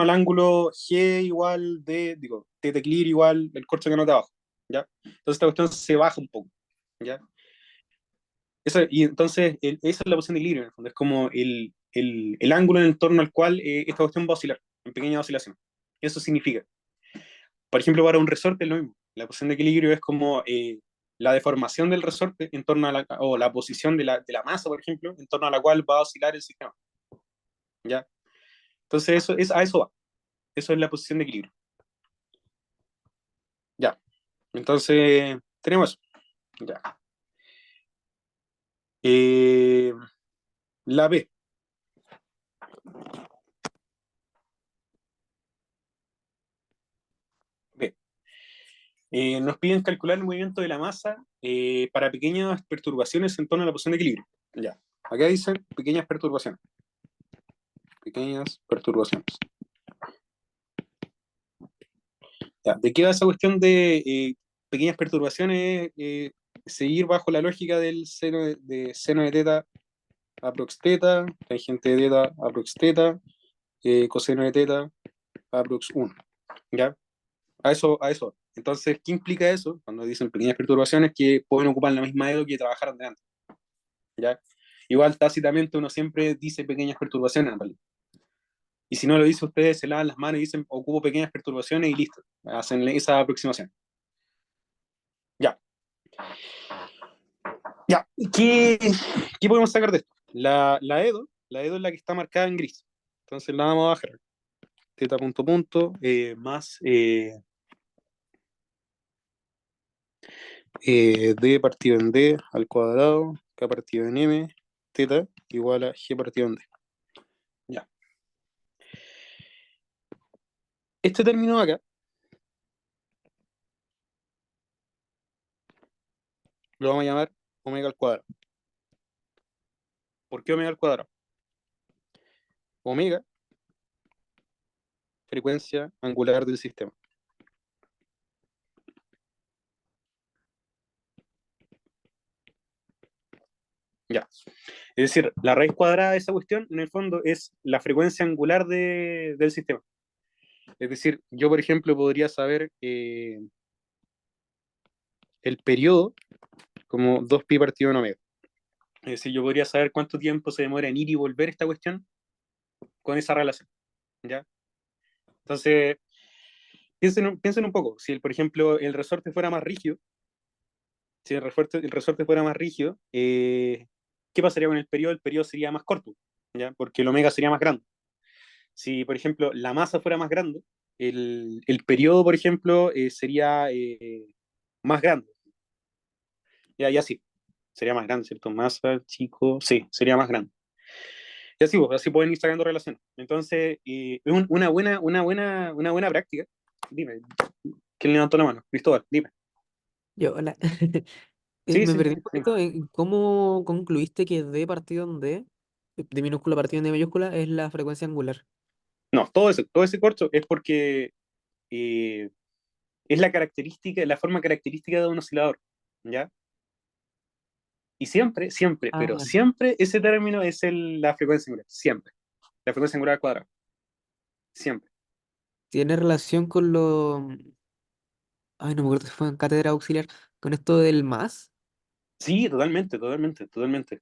ángulo G igual de, digo, teta equilibrio igual el corcho que nota abajo, ¿ya? Entonces esta cuestión se baja un poco, ¿ya? Y entonces esa es la posición de equilibrio, en el fondo, es como el ángulo en torno al cual esta cuestión va a oscilar, en pequeñas oscilaciones. Eso significa, por ejemplo, para un resorte es lo mismo. La posición de equilibrio es como la deformación del resorte en torno a o la posición de la masa, por ejemplo, en torno a la cual va a oscilar el sistema. ¿Ya? Entonces a eso va. Eso es la posición de equilibrio. Ya. Entonces, tenemos eso. Ya. Eh, la B. B. Nos piden calcular el movimiento de la masa para pequeñas perturbaciones en torno a la posición de equilibrio. Ya. Acá dicen pequeñas perturbaciones. Pequeñas perturbaciones. Ya. ¿De qué va esa cuestión de pequeñas perturbaciones? Seguir bajo la lógica del seno de teta aprox teta, tangente de teta aprox teta, coseno de teta aprox 1. ¿Ya? A eso. Entonces, ¿qué implica eso? Cuando dicen pequeñas perturbaciones que pueden ocupar la misma EDO que trabajaron de antes. ¿Ya? Igual tácitamente uno siempre dice pequeñas perturbaciones en realidad. Y si no lo dice ustedes, se lavan las manos y dicen ocupo pequeñas perturbaciones y listo. Hacen esa aproximación. Ya. Ya, ¿qué podemos sacar de esto? La EDO es la que está marcada en gris. Entonces la vamos a bajar. Teta punto punto más D partido en D al cuadrado, K partido en M, teta igual a G partido en D. Ya. Este término acá lo vamos a llamar omega al cuadrado. ¿Por qué omega al cuadrado? Omega, frecuencia angular del sistema. Ya. Es decir, la raíz cuadrada de esa cuestión, en el fondo, es la frecuencia angular del sistema. Es decir, yo, por ejemplo, podría saber el periodo como 2pi partido en omega. Es decir, yo podría saber cuánto tiempo se demora en ir y volver esta cuestión con esa relación. ¿Ya? Entonces, piensen un poco. Si, por ejemplo, el resorte fuera más rígido, si el resorte fuera más rígido, ¿qué pasaría con el periodo? El periodo sería más corto, ¿ya? Porque el omega sería más grande. Si, por ejemplo, la masa fuera más grande, el periodo, por ejemplo, sería más grande. Ya, y así. Sería más grande, ¿cierto? Masa, chico, sí, sería más grande. Y así, pues, así pueden ir sacando relaciones. Entonces, es una buena práctica. Dime, ¿quién levantó la mano? Cristóbal, dime. Yo, hola. Sí, Me sí, perdí un dime. poquito en cómo concluiste que D partido en D, de minúscula partido en D mayúscula, es la frecuencia angular. No, todo ese corcho es porque eh, es la forma característica de un oscilador, ¿ya? Y siempre, siempre, pero Ah, siempre ese término es la frecuencia angular, siempre. La frecuencia angular al cuadrado, siempre. tiene relación con lo. Ay, no me acuerdo si fue en cátedra auxiliar. Con esto del más. Sí, totalmente, totalmente, totalmente.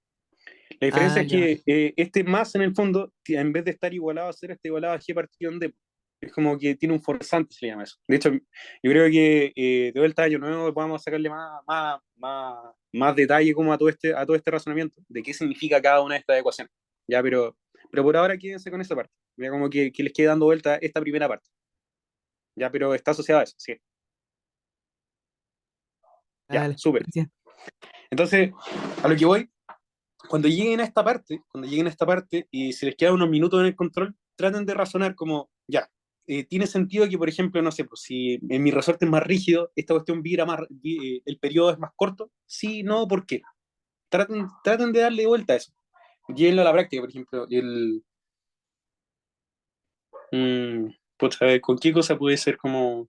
La diferencia Ah, es ya. que este más en el fondo, en vez de estar igualado a cero, está igualado a G partido en D. Es como que tiene un forzante, se le llama eso. De hecho, yo creo que de vuelta a año nuevo podemos sacarle más detalle como a todo este razonamiento, de qué significa cada una de estas ecuaciones. Ya, pero por ahora quédense con esa parte. Ya como que les quede dando vuelta esta primera parte. Ya, pero está asociada a eso, sí. Ya, Dale, súper. gracias. Entonces, a lo que voy, cuando lleguen a esta parte y si les quedan unos minutos en el control, traten de razonar como, ya, tiene sentido que, por ejemplo, no sé, pues si en mi resorte es más rígido, esta cuestión vibra más, el periodo es más corto. Sí, no, ¿por qué? Traten de darle vuelta a eso. Llévenlo a la práctica, por ejemplo. Pues, a ver, ¿con qué cosa puede ser como...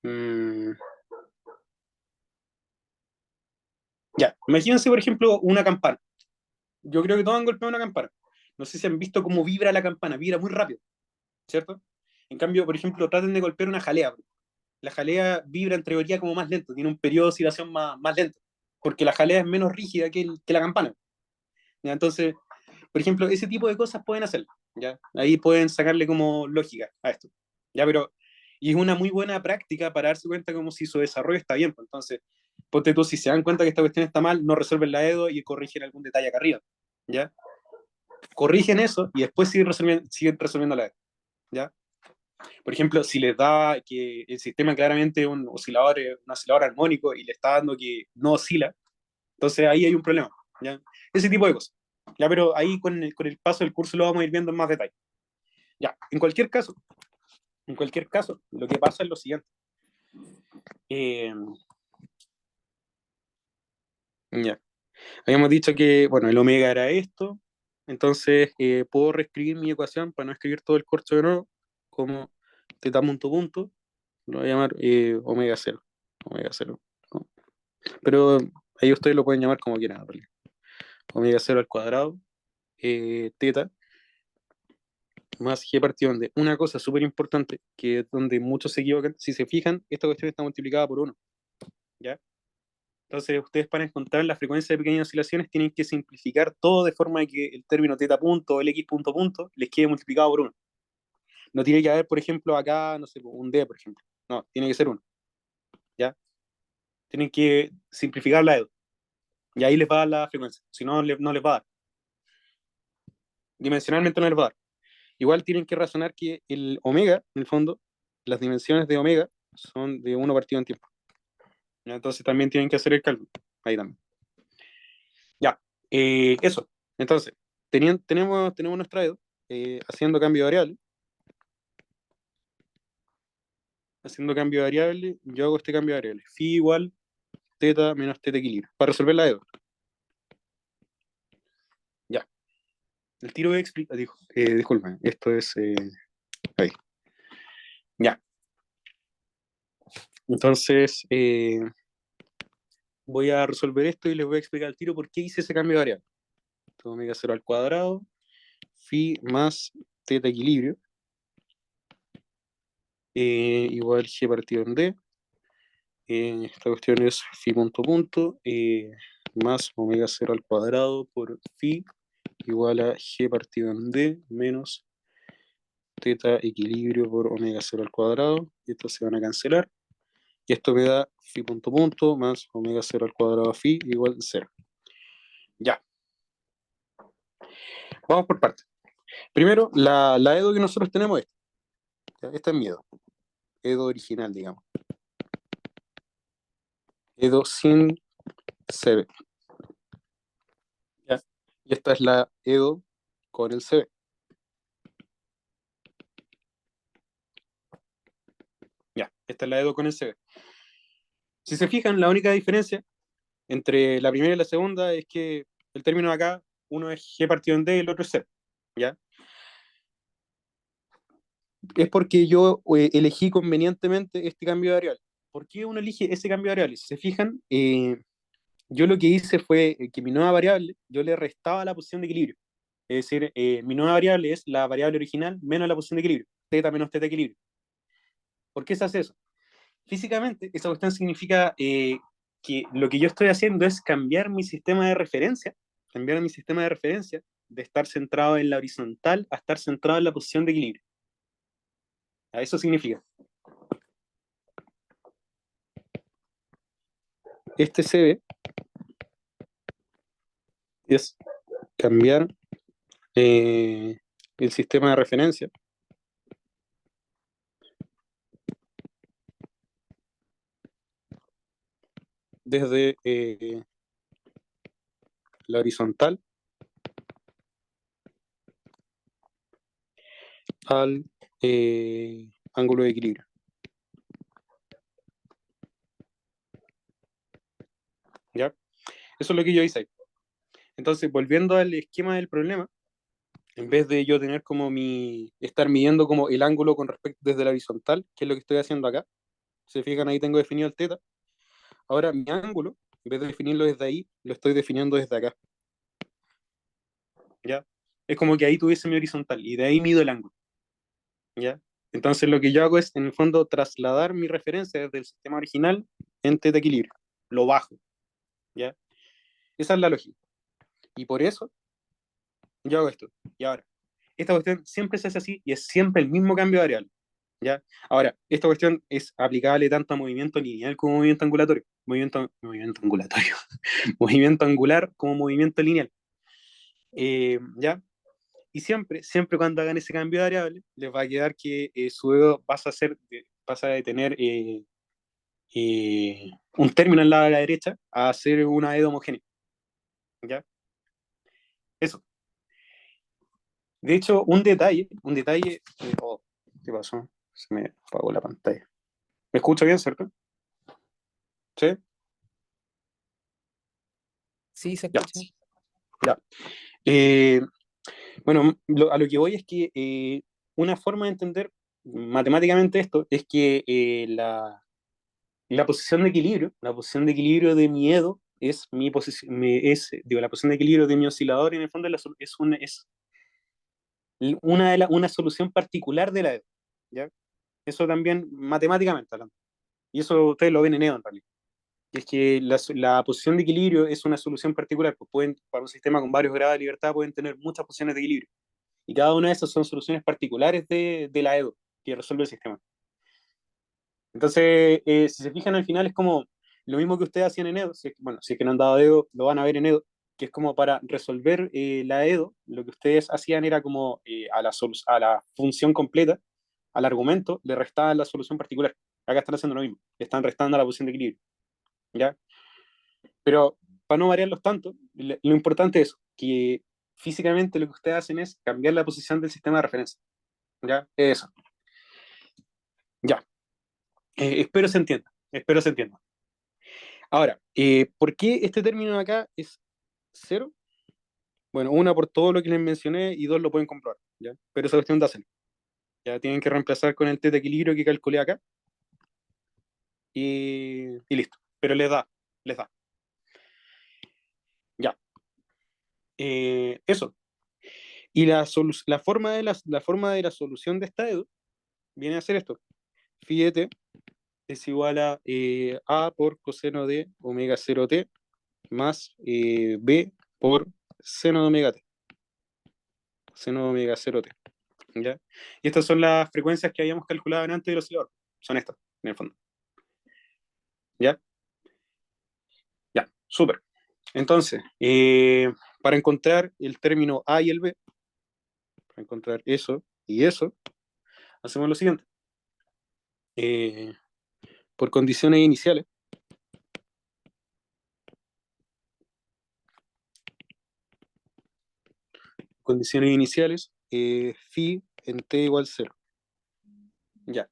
mm, ya, imagínense, por ejemplo, una campana. Yo creo que todos han golpeado una campana. No sé si han visto cómo vibra la campana, vibra muy rápido, ¿cierto? En cambio, por ejemplo, traten de golpear una jalea. La jalea vibra en teoría como más lento, tiene un periodo de oscilación más lento, porque la jalea es menos rígida que la campana. ¿Ya? Entonces, por ejemplo, ese tipo de cosas pueden hacerlo. ¿Ya? Ahí pueden sacarle como lógica a esto. ¿Ya? Y es una muy buena práctica para darse cuenta como si su desarrollo está bien. Pues. Entonces, ponte tú, si se dan cuenta que esta cuestión está mal, no resuelven la EDO y corrigen algún detalle acá arriba. ¿Ya? Corrigen eso y después siguen resolviendo la EDO. ¿Ya? Por ejemplo, si les da que el sistema claramente es un oscilador armónico y le está dando que no oscila, entonces ahí hay un problema, ¿ya? Ese tipo de cosas. Ya, pero ahí con el paso del curso lo vamos a ir viendo en más detalle. Ya, en cualquier caso, lo que pasa es lo siguiente. Eh, ya, habíamos dicho que, bueno, el omega era esto, entonces puedo reescribir mi ecuación para no escribir todo el corcho de nuevo, como teta punto punto, lo voy a llamar omega cero. Omega cero. ¿No? Pero ahí ustedes lo pueden llamar como quieran, en realidad. Omega cero al cuadrado, teta, más g partido de una cosa súper importante, que es donde muchos se equivocan. Si se fijan, esta cuestión está multiplicada por uno, ¿ya? Entonces, ustedes para encontrar la frecuencia de pequeñas oscilaciones tienen que simplificar todo de forma de que el término teta punto o el x punto punto les quede multiplicado por uno. No tiene que haber, por ejemplo, acá, no sé, un d, por ejemplo. No, tiene que ser uno, ¿ya? Tienen que simplificar la EDO. Y ahí les va a dar la frecuencia. Si no, no les va a dar. Dimensionalmente no les va a dar. Igual tienen que razonar que el omega, en el fondo, las dimensiones de omega son de 1 partido en tiempo. Entonces también tienen que hacer el cálculo. Ahí también. Ya, eso. Entonces, tenemos nuestra EDO haciendo cambio de variable. Haciendo cambio de variable, yo hago este cambio de variable. Phi igual teta menos teta equilibrio. Para resolver la EDO. Ya. El tiro explica. Disculpen, esto es. Ahí. Ya. Entonces, voy a resolver esto y les voy a explicar al tiro por qué hice ese cambio de variable. Entonces, omega 0 al cuadrado, phi más teta equilibrio, igual g partido en d. Esta cuestión es phi punto punto, más omega 0 al cuadrado por phi igual a g partido en d menos teta equilibrio por omega 0 al cuadrado. Y estos se van a cancelar. Y esto me da phi punto punto más omega 0 al cuadrado phi igual a 0. Ya. Vamos por partes. Primero, la EDO que nosotros tenemos es esta. Esta es mi EDO. EDO original, digamos. EDO sin CB. ¿Ya? Y esta es la EDO con el CB. Ya, esta es la EDO con el CB. Si se fijan, la única diferencia entre la primera y la segunda es que el término de acá, uno es G partido en D y el otro es C. ¿Ya? Es porque yo elegí convenientemente este cambio de variable. ¿Por qué uno elige ese cambio de variable? Si se fijan, yo lo que hice fue que mi nueva variable, yo le restaba la posición de equilibrio. Es decir, mi nueva variable es la variable original menos la posición de equilibrio, teta menos teta equilibrio. ¿Por qué se hace eso? Físicamente, esa cuestión significa que lo que yo estoy haciendo es cambiar mi sistema de referencia, de estar centrado en la horizontal a estar centrado en la posición de equilibrio. Eso significa. Este CB es cambiar el sistema de referencia desde la horizontal al ángulo de equilibrio. ¿Ya? Eso es lo que yo hice ahí. Entonces, volviendo al esquema del problema, en vez de yo tener como estar midiendo como el ángulo con respecto desde la horizontal, que es lo que estoy haciendo acá, se fijan ahí tengo definido el teta, ahora mi ángulo, en vez de definirlo desde ahí, lo estoy definiendo desde acá. ¿Ya? Es como que ahí tuviese mi horizontal y de ahí mido el ángulo. ¿Ya? Entonces lo que yo hago es, en el fondo, trasladar mi referencia desde el sistema original en teta equilibrio, lo bajo. ¿Ya? Esa es la lógica. Y por eso yo hago esto. Y ahora, esta cuestión siempre se hace así y es siempre el mismo cambio de variable. ¿Ya? Ahora, esta cuestión es aplicable tanto a movimiento lineal como movimiento angulatorio. Movimiento angulatorio. Movimiento angular como movimiento lineal. ¿Ya? Y siempre cuando hagan ese cambio de variable, les va a quedar que su dedo pasa de tener un término al lado de la derecha a ser una EDO homogénea. ¿Ya? Eso. De hecho, oh, ¿qué pasó? Se me apagó la pantalla. ¿Me escucha bien, cierto? ¿Sí? Sí, se Ya, escucha. ya. Bueno, a lo que voy es que una forma de entender matemáticamente esto es que la posición de equilibrio de mi EDO es mi posición, digo, la posición de equilibrio de mi oscilador en el fondo una solución particular de la EDO. ¿Ya? Eso también matemáticamente hablando. Y eso ustedes lo ven en EDO en realidad. Y es que la posición de equilibrio es una solución particular. Pues para un sistema con varios grados de libertad pueden tener muchas posiciones de equilibrio. Y cada una de esas son soluciones particulares de la EDO que resuelve el sistema. Entonces, si se fijan al final es como lo mismo que ustedes hacían en Edo, bueno, si es que no han dado Edo, lo van a ver en Edo, que es como para resolver la Edo, lo que ustedes hacían era como a la función completa, al argumento, le restaban la solución particular. Acá están haciendo lo mismo, le están restando a la posición de equilibrio, ¿ya? Pero para no variarlos tanto, lo importante es que físicamente lo que ustedes hacen es cambiar la posición del sistema de referencia, ¿ya? Eso, ya. Espero se entienda, espero se entienda. Ahora, ¿por qué este término de acá es cero? Bueno, una por todo lo que les mencioné y dos lo pueden comprobar, ¿ya? Pero esa cuestión de hacerlo. Ya tienen que reemplazar con el test de equilibrio que calculé acá y listo. Pero les da, les da. Ya. Eso. Y la forma de la solución de esta EDU viene a ser esto. Phi de t es igual a por coseno de omega 0t más b por seno de omega t. Seno de omega 0t. ¿Ya? Y estas son las frecuencias que habíamos calculado antes del oscilador. Son estas, en el fondo. ¿Ya? Ya, súper. Entonces, para encontrar el término A y el B, para encontrar eso y eso, hacemos lo siguiente. Por condiciones iniciales, phi en t igual 0. Ya.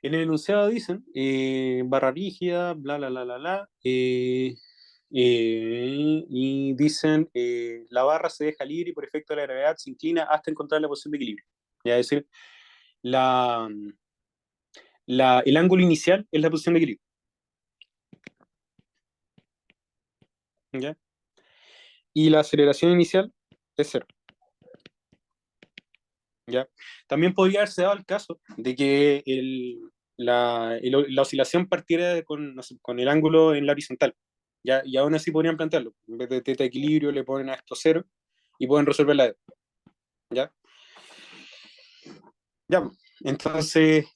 En el enunciado dicen barra rígida, bla, bla, bla, bla, bla, y dicen la barra se deja libre y por efecto de la gravedad se inclina hasta encontrar la posición de equilibrio. Ya, es decir, la, el ángulo inicial es la posición de equilibrio. ¿Ya? Y la aceleración inicial es cero. ¿Ya? También podría haberse dado el caso de que la oscilación partiera con, no sé, con el ángulo en la horizontal. ¿Ya? Y aún así podrían plantearlo. En vez de teta de equilibrio le ponen a esto cero y pueden resolver la E. ¿Ya? Ya. Entonces,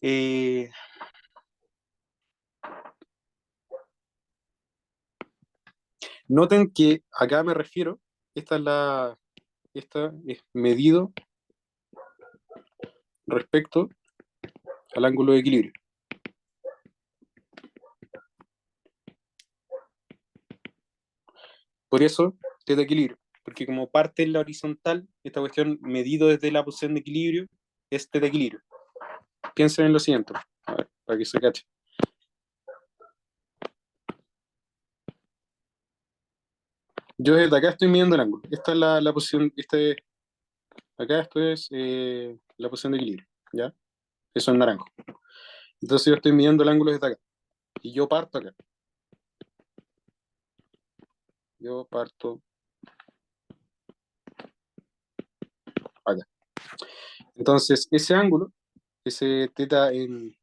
noten que acá me refiero, esta es medido respecto al ángulo de equilibrio. Por eso, teta de equilibrio. Porque como parte en la horizontal, esta cuestión medido desde la posición de equilibrio es teta de equilibrio. Piensen en lo siguiente, a ver, para que se cache. Yo desde acá estoy midiendo el ángulo. Esta es la posición, acá esto es la posición de equilibrio, ¿ya? Eso es naranjo. Entonces yo estoy midiendo el ángulo desde acá. Y yo parto acá. Yo parto acá. Entonces, ese ángulo, ese teta en...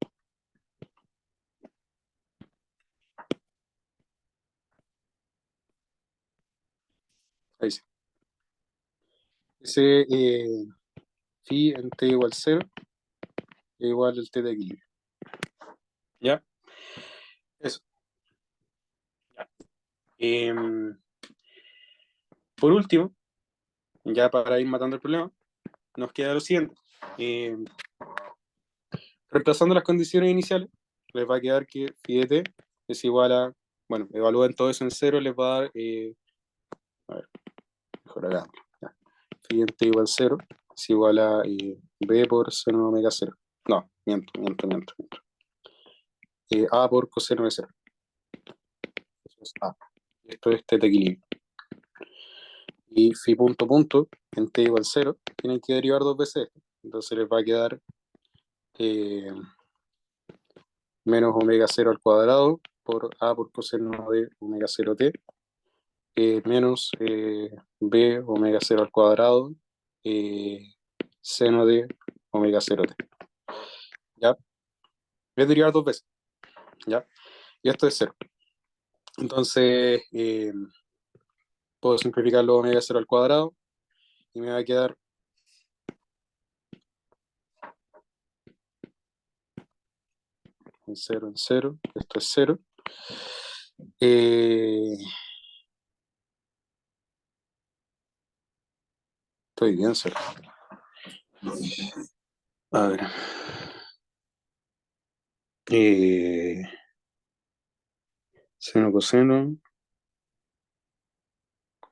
Ahí sí. Ese phi en t igual 0 es igual al teta de equilibrio. ¿Ya? Eso. Em, por último, ya para ir matando el problema, nos queda lo siguiente. Reemplazando las condiciones iniciales, les va a quedar que phi de t es igual a, bueno, evalúen todo eso en cero, les va a dar, a ver, mejor acá, ya. Phi en t igual 0 es igual a b por seno de omega 0. No, miento. A por coseno de 0. Eso es A. Esto es teta equilibrio. Y phi punto en t igual 0 tienen que derivar dos veces esto. Entonces les va a quedar eh, menos omega 0 al cuadrado por A por coseno de omega 0t menos b omega 0 al cuadrado seno de omega 0t. ¿Ya? Voy a derivar dos veces. ¿Ya? Y esto es 0. Entonces, puedo simplificar lo omega 0 al cuadrado y me va a quedar en 0. Esto es 0. Eh, estoy bien cerca. A ver. Eh, seno, coseno,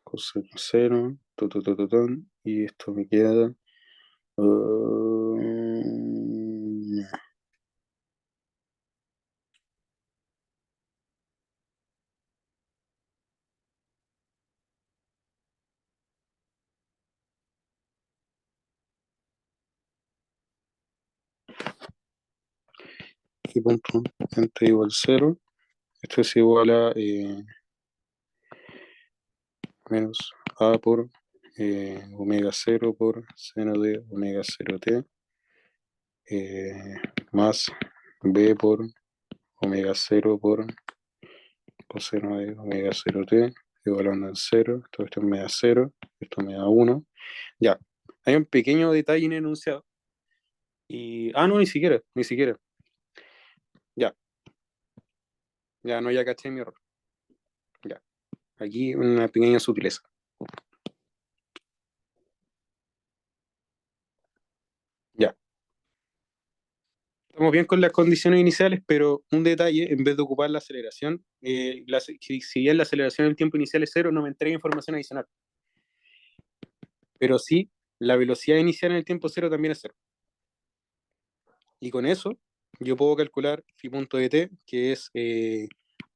coseno, cero, y esto me queda. Y punto entre igual cero. Esto es igual a menos a por omega cero por seno de omega cero t más b por omega cero por coseno de omega cero t igualando en cero. Esto me da cero, esto me da uno. Ya, hay un pequeño detalle en el enunciado. Y, no, ni siquiera, ni siquiera. Ya, ya no, ya caché mi error. Ya, aquí una pequeña sutileza. Ya, estamos bien con las condiciones iniciales, pero un detalle, en vez de ocupar la aceleración, si bien la aceleración en el tiempo inicial es cero, no me entrega información adicional. Pero sí, la velocidad inicial en el tiempo cero también es cero. Y con eso, yo puedo calcular phi punto de t, que es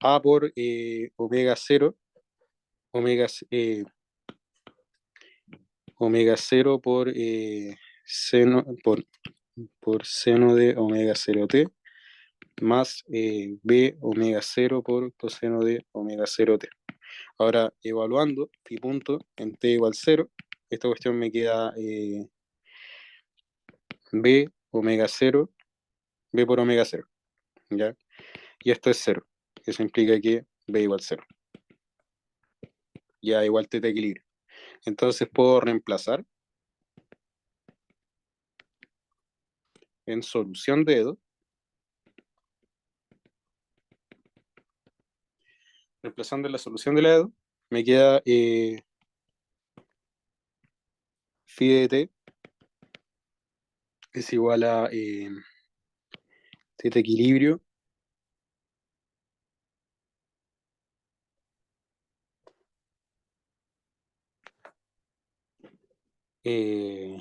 a por omega cero, omega, omega cero por, seno, por seno de omega cero t, más b omega cero por coseno de omega cero t. Ahora, evaluando phi punto en t igual cero, esta cuestión me queda b omega cero, b por omega cero, ¿ya? Y esto es cero. Eso implica que b igual cero. Ya igual teta equilibrio. Entonces puedo reemplazar en solución de Edo. Reemplazando en la solución de la Edo, me queda phi de t es igual a teta equilibrio eh,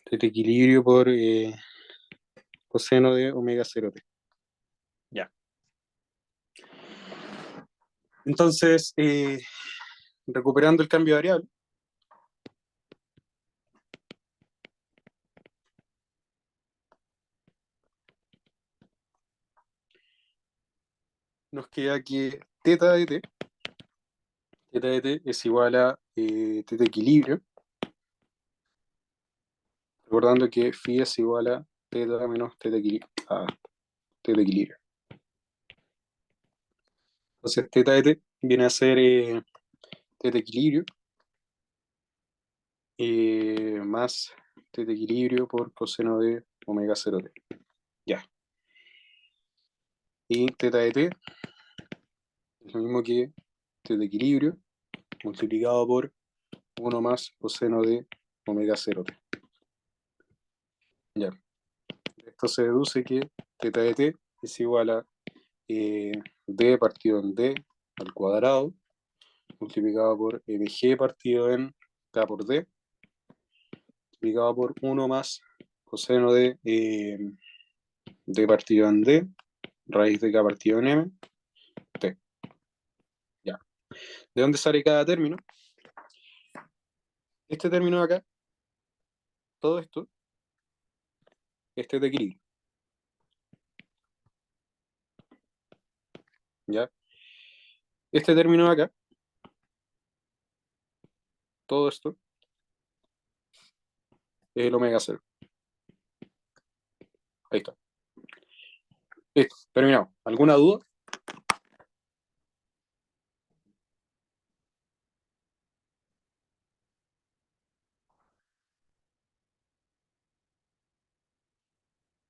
teta equilibrio por coseno de omega cero t. Ya. Entonces, recuperando el cambio de variable, nos queda que teta de t es igual a teta equilibrio, recordando que phi es igual a teta menos teta equilibrio. Teta equilibrio. Entonces, teta de t viene a ser teta equilibrio más teta equilibrio por coseno de omega cero t. Ya. Y teta de t es lo mismo que teta equilibrio multiplicado por 1 más coseno de omega cero t. Ya. Esto se deduce que teta de t es igual a d partido en d al cuadrado multiplicado por mg partido en k por d multiplicado por 1 más coseno de d partido en d raíz de k partido en m t. Ya. ¿De dónde sale cada término? Este término de acá, todo esto, este es de equilibrio. ¿Ya? Este término de acá, todo esto, es el omega cero. Ahí está. Listo, terminado. ¿Alguna duda?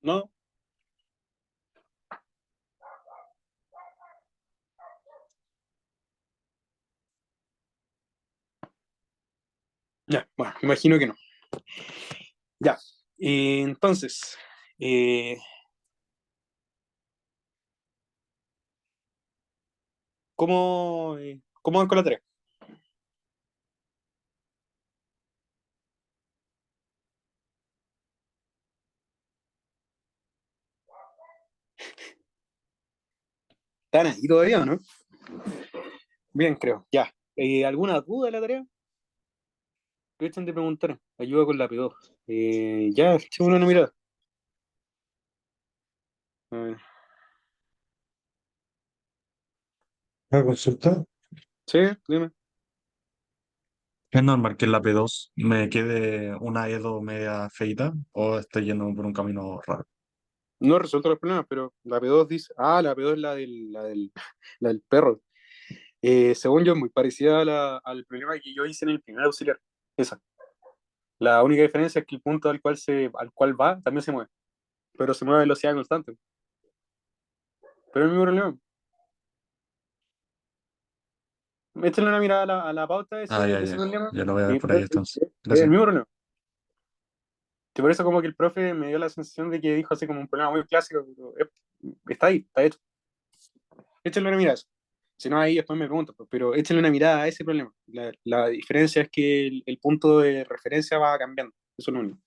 No. Ya, bueno, imagino que no. Ya. Entonces, eh, ¿cómo van con la tarea? ¿Están ahí todavía o no? Bien, creo. Ya. ¿Alguna duda de la tarea? Aprovechan de preguntar. Ayuda con la P2. Ya, echemos una mirada. A ver. ¿Una consulta? Sí, dime. ¿Es normal que en la P2 me quede una Edo media feita o estoy yendo por un camino raro? No he resuelto los problemas, pero la P2 dice. Ah, la P2 es la del perro. Según yo, es muy parecida al problema que yo hice en el primer auxiliar. Esa. La única diferencia es que el punto al cual va también se mueve, pero se mueve a velocidad constante. Pero es el mismo problema. Échale una mirada a la pauta de Ah, ya, ese ya. problema. Ya lo voy a ver Y por ahí entonces. es el Gracias. mismo problema. Que por eso como que el profe me dio la sensación de que dijo así como un problema muy clásico, pero está ahí, está hecho. Échale una mirada a eso. Si no, ahí después me pregunto, pues, pero échale una mirada a ese problema. La diferencia es que el punto de referencia va cambiando. Eso es lo único.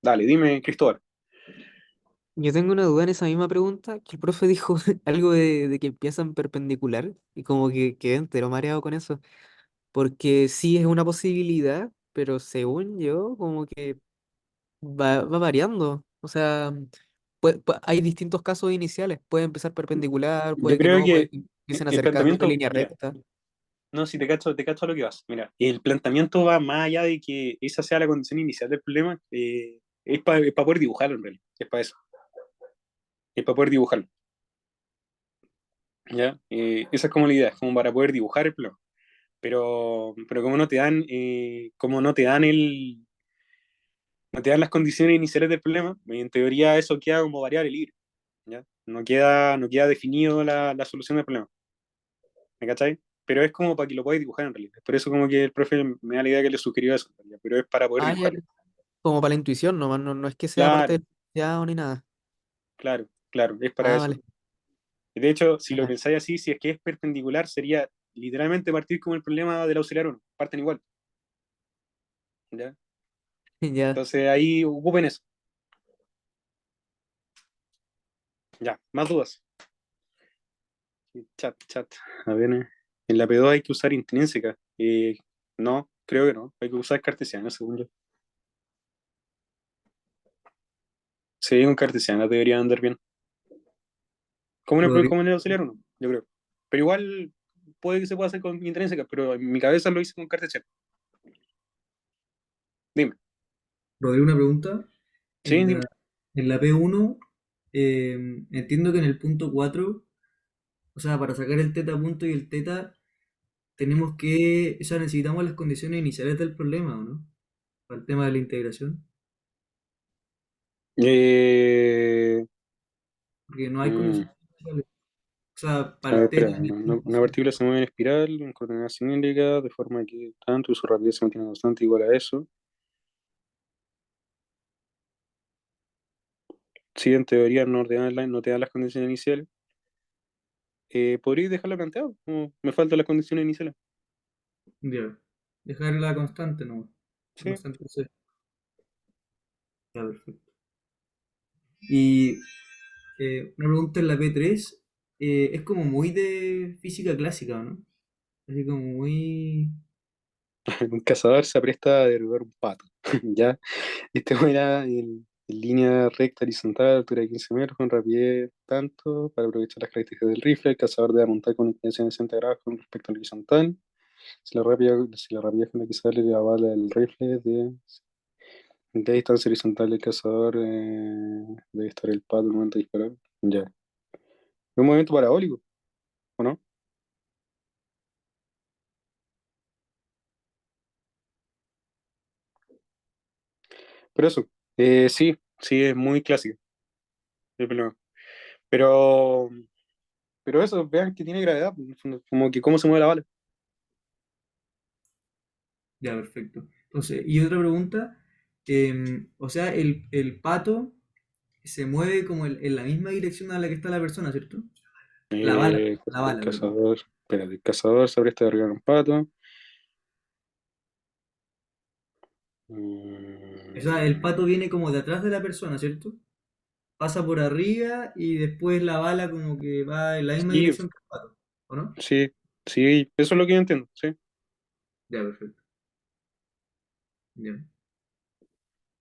Dale, dime, Cristóbal. Yo tengo una duda en esa misma pregunta, que el profe dijo algo de que empiezan perpendicular y como que quedé entero mareado con eso, porque sí es una posibilidad, pero según yo como que va variando, o sea, hay distintos casos iniciales, puede empezar perpendicular, Yo puede que creo no, puede que que empiecen el acercándose en planteamiento, línea mira, recta. no, si te cacho a lo que vas. Mira, el planteamiento va más allá de que esa sea la condición inicial del problema, es para poder dibujarlo en realidad, es para eso, es para poder dibujarlo, ¿ya? Esa es como la idea, es como para poder dibujar el problema. Pero como no te dan, como no te dan las condiciones iniciales del problema, en teoría eso queda como variable libre, ¿ya? No queda definido la solución del problema, ¿me cachai? Pero es como para que lo podáis dibujar en realidad. Por eso como que el profe me da la idea que le sugirió eso, en realidad, pero es para poder Ah, ya, dibujarlo. como para la intuición nomás, no es que sea parte Claro, del estudiado ni nada. claro, es para Ah, eso. vale. De hecho, si lo Ya, pensáis así, si es que es perpendicular, sería literalmente partir como el problema del auxiliar 1, parten igual, ¿ya? ya. Entonces ahí ocupen eso. Ya, más dudas. Chat. A ver, en la P2 hay que usar intrínseca. No, creo que no. Hay que usar cartesiana, según yo. Sí, con cartesiana debería andar bien. Rodrigo, Como en el auxiliar 1, yo creo. Pero igual puede que se pueda hacer con intrínseca, pero en mi cabeza lo hice con cartesiana. Dime. Rodrigo, una pregunta. Sí, En dime. la P1, entiendo que en el punto 4, o sea, para sacar el teta punto y el teta, tenemos que, o sea, necesitamos las condiciones iniciales del problema, ¿o no? Para el tema de la integración, Eh, porque no hay mm, condiciones iniciales. O sea, para a ver, el espera. teta en el punto Una 5. partícula se mueve en espiral, en coordenadas cilíndricas, de forma que tanto su rapidez se mantiene constante igual a eso. Si en teoría no te dan las condiciones iniciales, podríais dejarlo planteado. Como me faltan las condiciones iniciales. Ya. Dejar la constante, no. La Sí. constante C. Ya, perfecto. Y una pregunta en la P3, es como muy de física clásica, ¿no? Así como muy... Un cazador se apresta a derribar un pato. ¿Ya? Este era en línea recta horizontal, altura de 15 metros, con rapidez tanto, para aprovechar las características del rifle. El cazador debe apuntar con inclinación de 60 grados con respecto al horizontal. Si la rapidez con la que sale la bala del rifle de distancia horizontal del cazador, debe estar el pato en el momento de disparar. Ya. Es un movimiento parabólico, ¿o no? Pero eso, sí, es muy clásico el problema. Pero, pero eso, vean que tiene gravedad, pues, en el fondo, como que cómo se mueve la bala. Ya, perfecto. Entonces, y otra pregunta, o sea, el pato se mueve como en la misma dirección a la que está la persona, ¿cierto? La El bala, perdón. cazador, espérate, el cazador se aprieta de arriba un pato. O sea, el Mm, pato viene como de atrás de la persona, ¿cierto? Pasa por arriba y después la bala como que va en la misma sí, dirección que el pato, ¿o no? sí, sí, eso es lo que yo entiendo, sí. Ya, perfecto. Ya.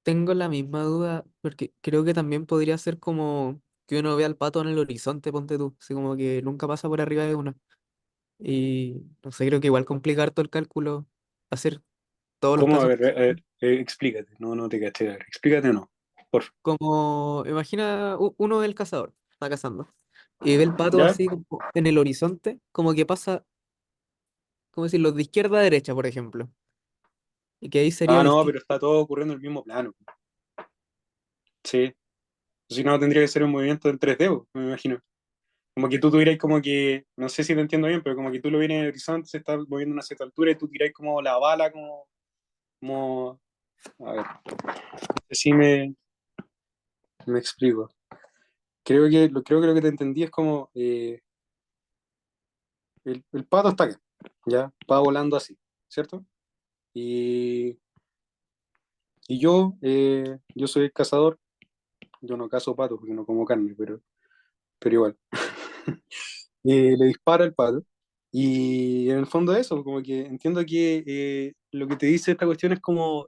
Tengo la misma duda, porque creo que también podría ser como que uno vea al pato en el horizonte, ponte tú, así como que nunca pasa por arriba de uno. Y no sé, creo que igual complicar todo el cálculo, hacer todos los ¿Cómo? casos. A ver, explícate, no, no te caché, a ver, explícate o no, por favor. Como, imagina, uno es el cazador, está cazando, y ve el pato ¿Ya? así como en el horizonte, como que pasa, ¿cómo decirlo?, de izquierda a derecha, por ejemplo. Y que ahí sería Ah, no, distinto. pero está todo ocurriendo en el mismo plano. Sí, si no tendría que ser un movimiento en 3D, me imagino. Como que tú tuvieras como que, no sé si te entiendo bien, pero como que tú lo vienes en el horizonte, se está moviendo a una cierta altura y tú tiráis como la bala, como, a ver, si me explico. Creo que lo que te entendí es como, el pato está acá, ya, va volando así, ¿cierto? Y, y yo soy el cazador, yo no cazo patos porque no como carne, pero igual. Le dispara el pato. Y en el fondo de eso, como que entiendo que lo que te dice esta cuestión es como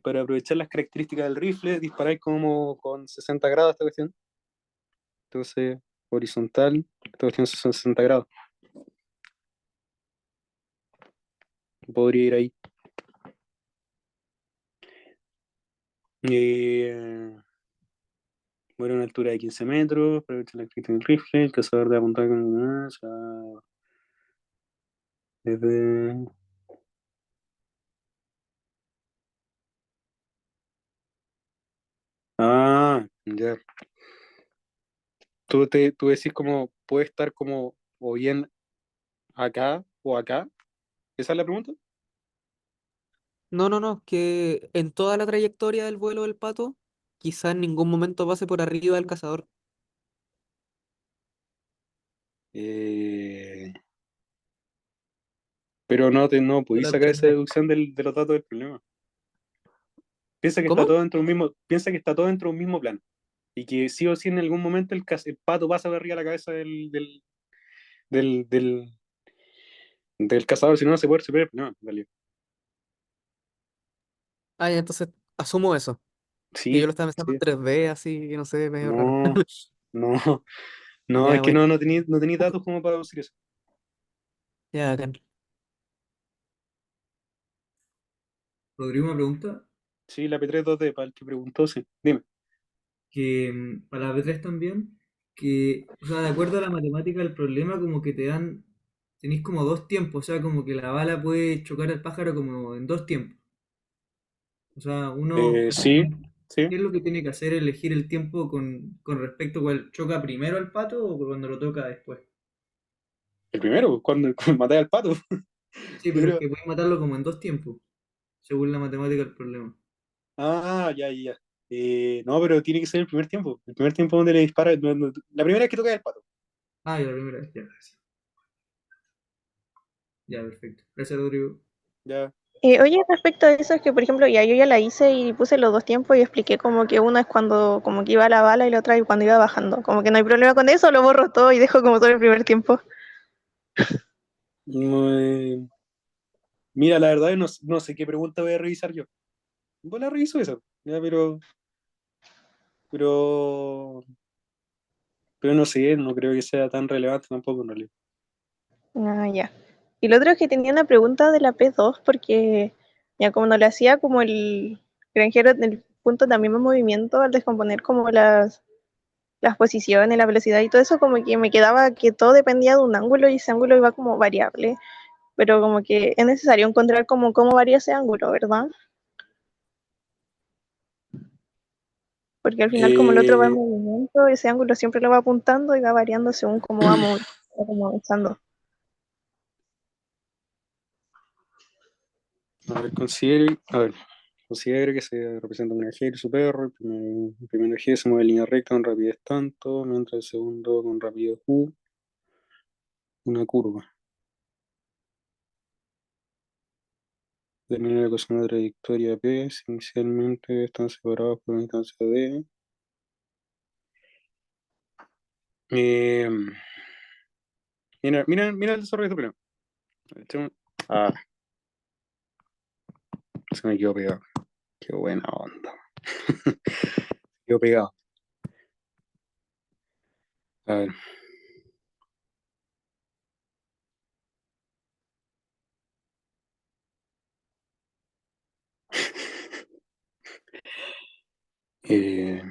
para aprovechar las características del rifle, disparar como con 60 grados esta cuestión. Entonces, horizontal, esta cuestión son 60 grados. Podría ir ahí. Eh, Muere a una altura de 15 metros, aprovecha la característica del rifle, el cazador de apuntar con... desde... Ah, ya. Tú decís como puede estar como o bien acá o acá. ¿Esa es la pregunta? No, no, no, que en toda la trayectoria del vuelo del pato, quizá en ningún momento pase por arriba del cazador. Eh, pero no podéis La sacar opción esa A. deducción de los datos del problema. Piensa que está ¿Cómo? todo dentro de un mismo, piensa que está todo dentro de un mismo plano. Y que sí o sí en algún momento el pato pasa por arriba de la cabeza del, del, del cazador, si no, no se puede resolver el problema, en realidad. Ah, ya, entonces asumo eso. Que yo lo Sí, estaba pensando en sí. 3D, así, que no sé, medio raro. No, no, no, es Ya, que bueno. no tenéis datos como para decir eso. Ya, bacán. Rodrigo, una pregunta Sí, la P3 2D, para el que preguntó, sí. Dime. que para la B3 también, que, o sea, de acuerdo a la matemática del problema, como que tenéis como dos tiempos, o sea, como que la bala puede chocar al pájaro como en dos tiempos. O sea, uno, Sí, sí. ¿qué es lo que tiene que hacer? Elegir el tiempo con respecto a cuál choca primero al pato o cuando lo toca después. El primero, cuando maté al pato. Sí, Yo pero es creo. que puede matarlo como en dos tiempos, según la matemática del problema. Ah, ya, ya. No, pero tiene que ser el primer tiempo. El primer tiempo donde le dispara. La primera vez que toca el pato. Ah, ya la primera vez, ya. Ya, perfecto. Gracias, Rodrigo. Ya. Oye, respecto a eso, es que por ejemplo, ya yo ya la hice y puse los dos tiempos y expliqué como que una es cuando como que iba la bala y la otra es cuando iba bajando. Como que no hay problema con eso, lo borro todo y dejo como todo el primer tiempo. No, mira, la verdad, no sé qué pregunta voy a revisar yo. Pues la reviso esa. Ya, pero, pero no sé, no creo que sea tan relevante tampoco en realidad. Ah, ya. Y lo otro es que tenía una pregunta de la P2 porque ya como no le hacía como el granjero en el punto también de movimiento al descomponer como las posiciones, la velocidad y todo eso, como que me quedaba que todo dependía de un ángulo y ese ángulo iba como variable. Pero como que es necesario encontrar como cómo varía ese ángulo, ¿verdad? Porque al final como el otro va en Eh, movimiento, ese ángulo siempre lo va apuntando y va variando según cómo vamos avanzando. Considere que se representa un granjero y su perro. El primer eje se mueve en línea recta con rapidez tanto, mientras el segundo con rapidez U, una curva. Determina la ecuación de trayectoria P, si inicialmente están separados por una distancia D. Eh, mira el desarrollo de este plano. Ah, se me quedó pegado. Qué buena onda. Quedó pegado. A ver. Eh,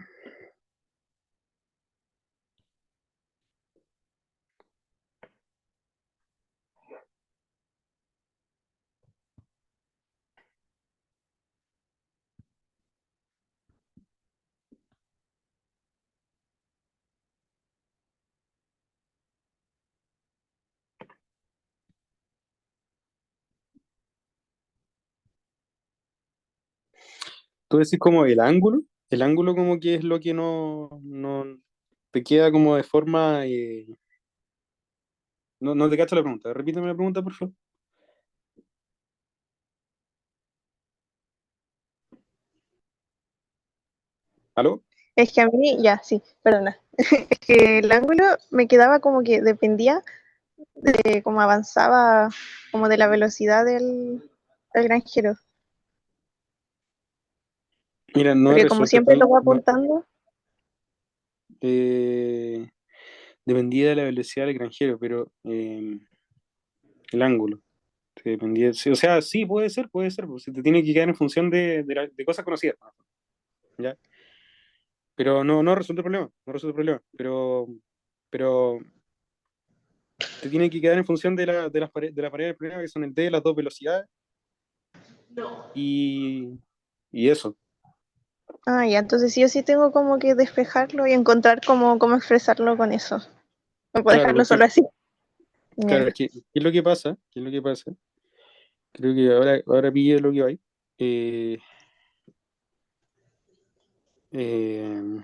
Tú decís como el ángulo como que es lo que no te queda como de forma, no te cacho la pregunta, repíteme la pregunta, por favor. ¿Aló? Es que a mí, ya, sí, perdona. Es que el ángulo me quedaba como que dependía de cómo avanzaba, como de la velocidad del granjero. Mira, no he Porque como resuelto siempre lo va apuntando, eh, dependía de la velocidad del granjero, pero el ángulo. Sí, o sea, sí, puede ser, pues, se te tiene que quedar en función de cosas conocidas, ¿ya? Pero no resuelve el problema, no resuelve el problema, pero te tiene que quedar en función de las variables del problema, que son el D, las dos velocidades, y, y eso. ah, ya, entonces sí o sí tengo como que despejarlo y encontrar cómo expresarlo con eso. No puedo Claro, dejarlo porque, solo así. claro, Ya. ¿qué es lo que pasa? ¿Qué es lo que pasa? Creo que ahora pille lo que hay. Eh, eh,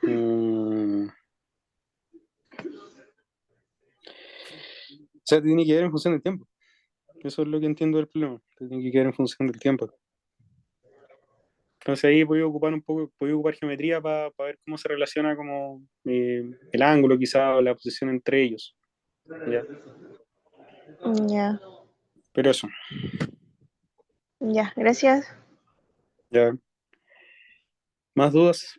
mm, o sea, te tiene que quedar en función del tiempo. Eso es lo que entiendo del problema. Te tiene que quedar en función del tiempo. Entonces ahí voy a ocupar un poco, voy a ocupar geometría para ver cómo se relaciona como el ángulo quizá o la posición entre ellos. ¿Ya? Ya, Pero eso, ya, gracias. ya. ¿Más dudas?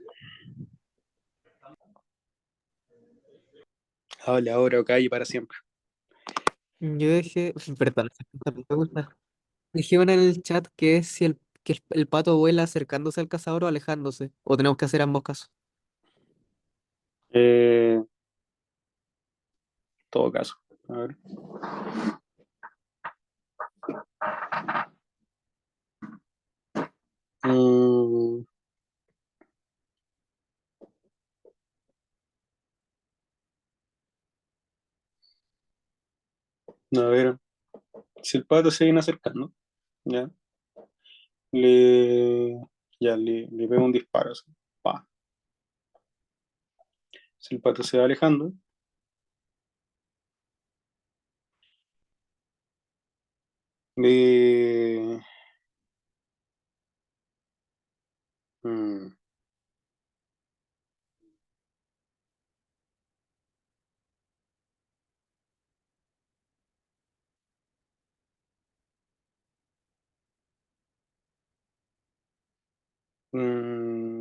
Hable ahora o calle para siempre. Yo dejé, perdón, esta pregunta. Dejé una en el chat que es si el pato vuela acercándose al cazador o alejándose. O tenemos que hacer ambos casos. En todo caso. A ver. Mm, a ver. Si el pato se viene acercando, ¿ya? Le, le pego un disparo. Así, pa. Si el pato se va alejando, le, mm,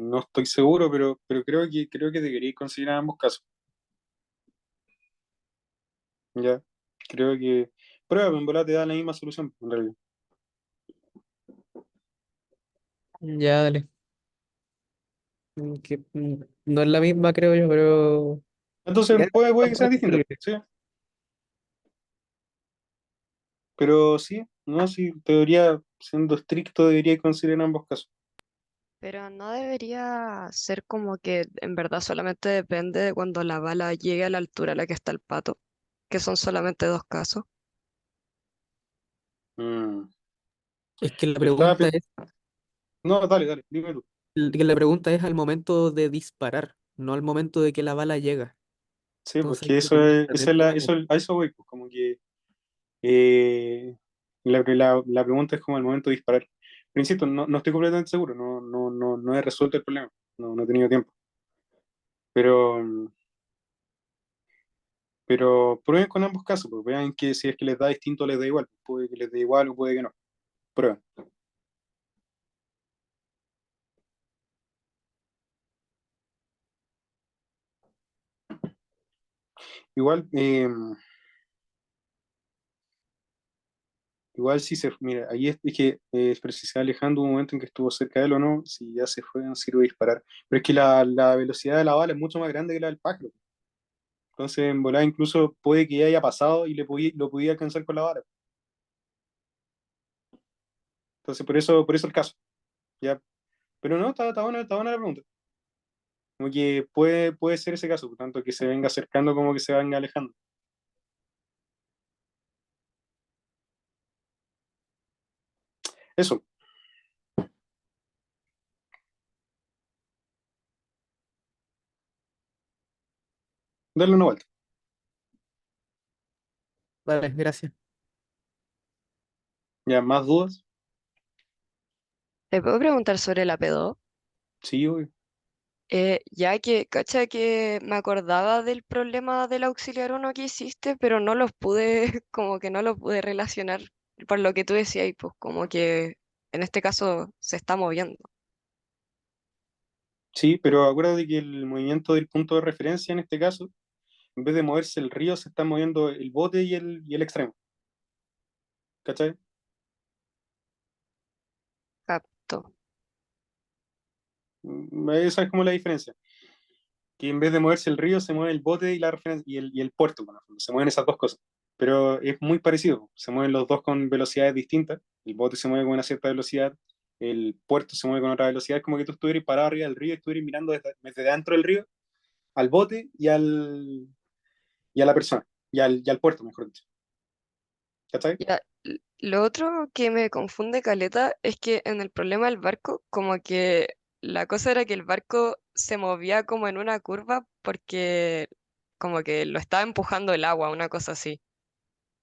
no estoy seguro, pero creo que debería considerar ambos casos. ¿Ya? Creo que prueba, en bola te da la misma solución, en realidad. Ya, dale. No es la misma, creo yo, pero. Entonces Ya, puede que sea distinto, sí. Pero sí, no, sí, teoría, siendo estricto, debería considerar ambos casos. Pero no debería ser como que en verdad solamente depende de cuando la bala llegue a la altura a la que está el pato. que son solamente dos casos. Mm. Es que la Yo estaba pregunta pe- es, No, dale, dime tú. que la pregunta es al momento de disparar, no al momento de que la bala llega. Sí, pues Entonces hay que que ponerse esa es atento a eso. a eso voy, pues, como que eh, la pregunta es como el momento de disparar. Pero insisto, no estoy completamente seguro, no he resuelto el problema, no he tenido tiempo. Pero, pero prueben con ambos casos, pues vean que si es que les da distinto les da igual, puede que les dé igual o puede que no. Prueben. Igual, igual si se, mira, ahí es que pero si se va alejando un momento en que estuvo cerca de él o no, si ya se fue, no sirve disparar. Pero es que la velocidad de la bala es mucho más grande que la del pájaro. Entonces, en volada incluso puede que ya haya pasado y lo podía alcanzar con la bala. Entonces, por eso el caso. ¿Ya? Pero no, está buena la pregunta. Como que puede ser ese caso, por tanto que se venga acercando como que se venga alejando. Eso, darle una vuelta. Vale, gracias. Ya, más dudas. ¿Te puedo preguntar sobre la P2? Sí, obvio. Ya que, cacha que me acordaba del problema del auxiliar uno que hiciste, pero no los pude, como que no los pude relacionar por lo que tú decías, y pues como que en este caso se está moviendo. Sí, pero acuérdate que el movimiento del punto de referencia en este caso, en vez de moverse el río, se está moviendo el bote y el extremo. ¿Cachai? Capto. Esa es como la diferencia. Que en vez de moverse el río, se mueve el bote y la referencia y el puerto, bueno, se mueven esas dos cosas. Pero es muy parecido, se mueven los dos con velocidades distintas. El bote se mueve con una cierta velocidad, el puerto se mueve con otra velocidad. Es como que tú estuvieras parado arriba del río y estuvieras mirando desde dentro del río al bote y a la persona, y al puerto, mejor dicho. ¿Cachai? Ya, lo otro que me confunde caleta es que en el problema del barco, como que la cosa era que el barco se movía como en una curva porque como que lo estaba empujando el agua, una cosa así.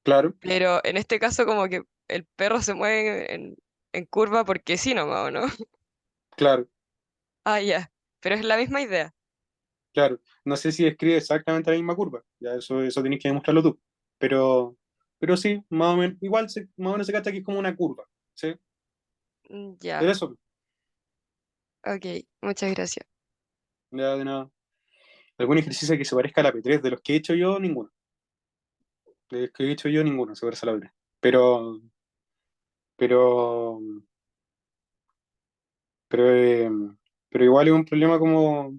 Claro, Pero en este caso como que el perro se mueve en curva porque sí nomás, ¿o no? claro, Ah, ya. Pero es la misma idea. claro. No sé si describe exactamente la misma curva, ya eso tienes que demostrarlo tú. Pero, pero sí, más o menos, igual más o menos se cacha que es como una curva, ¿sí? Pero Ya, eso, ok, muchas gracias. ya de nada. ¿Algún ejercicio que se parezca a la P3? De los que he hecho yo, ninguno. De los que he hecho yo, ninguno se parece a la P3. Pero, pero, eh, pero igual es un problema como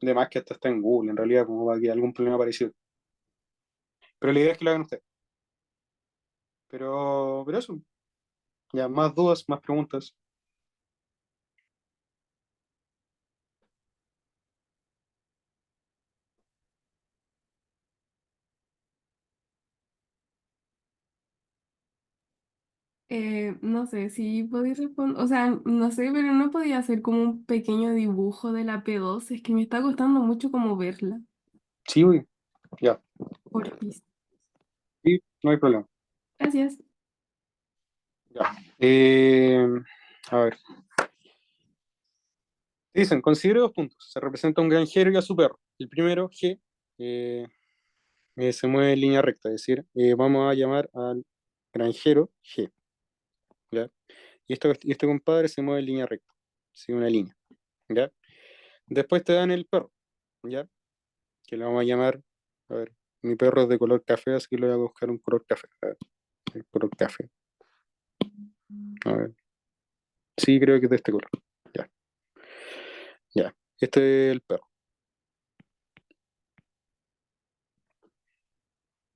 de más que hasta está en Google, en realidad, como va a que algún problema parecido. Pero la idea es que lo hagan ustedes. Pero eso, ya más dudas, más preguntas. No sé si podía responder, o sea, no sé, pero no podía hacer como un pequeño dibujo de la P2, es que me está costando mucho como verla. Sí, uy, ya, Porfis. sí, no hay problema. Gracias. Ya. A ver, dicen, considere dos puntos. Se representa un granjero y a su perro. El primero, G, eh, se mueve en línea recta, es decir, vamos a llamar al granjero G, ¿ya? Y este compadre se mueve en línea recta, sigue una línea, ¿ya? Después te dan el perro, ¿ya? Que lo vamos a llamar, a ver, mi perro es de color café, así que le voy a buscar un color café, a ver, el color café, a ver, sí, creo que es de este color, ya, ya, este es el perro,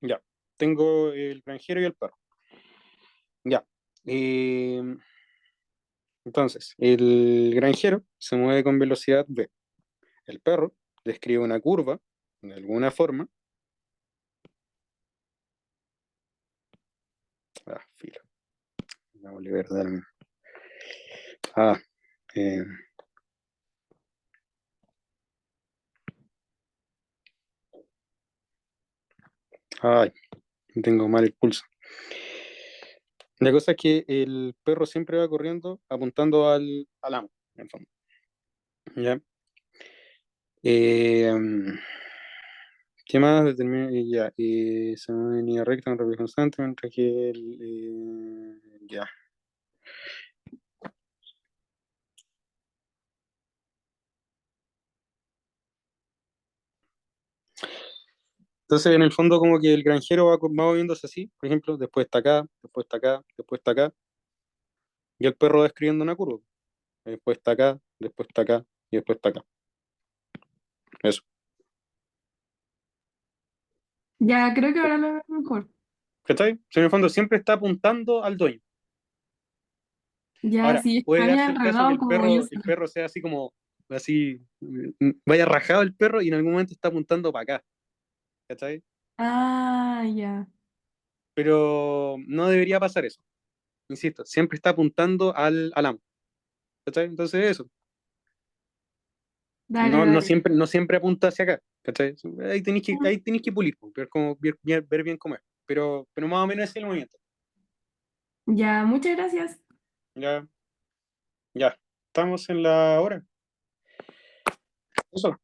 ya, tengo el granjero y el perro, ya, eh, entonces, el granjero se mueve con velocidad v, el perro describe una curva, de alguna forma, Filo. Me vale verdad. Ah, eh, ay, tengo mal el pulso. La cosa es que el perro siempre va corriendo apuntando al amo, en el fondo. ¿Ya? Eh, ¿Qué más? Ya. Se mueve en línea recta, en rápido constante, mientras que ya. Entonces, en el fondo, como que el granjero va moviéndose así, por ejemplo, después está acá, después está acá, después está acá, y el perro va escribiendo una curva. Después está acá, después está acá, y después está acá. Eso. Ya, creo que ahora lo veo mejor. ¿Cachai? Si en el fondo siempre está apuntando al dueño. Ya, Ahora, sí, está puede bien darse el caso que enredado como yo sé. el perro sea así como, así, vaya rajado el perro y en algún momento está apuntando para acá. ¿Cachai? Ah, ya. Pero no debería pasar eso. Insisto, siempre está apuntando al amo. ¿Cachai? Entonces eso. Dale, dale. No siempre apunta hacia acá. ¿Cachai? Ahí tenéis que pulir, ver, ver bien cómo es. Pero más o menos ese es el movimiento. Ya, muchas gracias. Ya, ya. Estamos en la hora. Eso.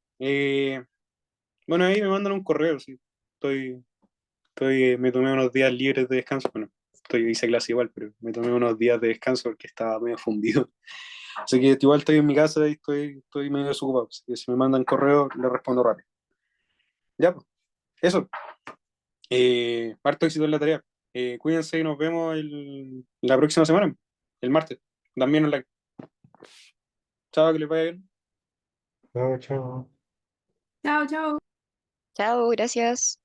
Bueno, ahí me mandan un correo, sí. Me tomé unos días libres de descanso. Bueno, hice clase igual, pero me tomé unos días de descanso porque estaba medio fundido. Así que igual estoy en mi casa y estoy medio desocupado. Así que si me mandan correo, le respondo rápido. Ya, pues, eso. Harto éxito en la tarea. Cuídense y nos vemos la próxima semana, el martes. También online. Chao, que les vaya bien. Chao, chao. Chao, chao. Chao, gracias.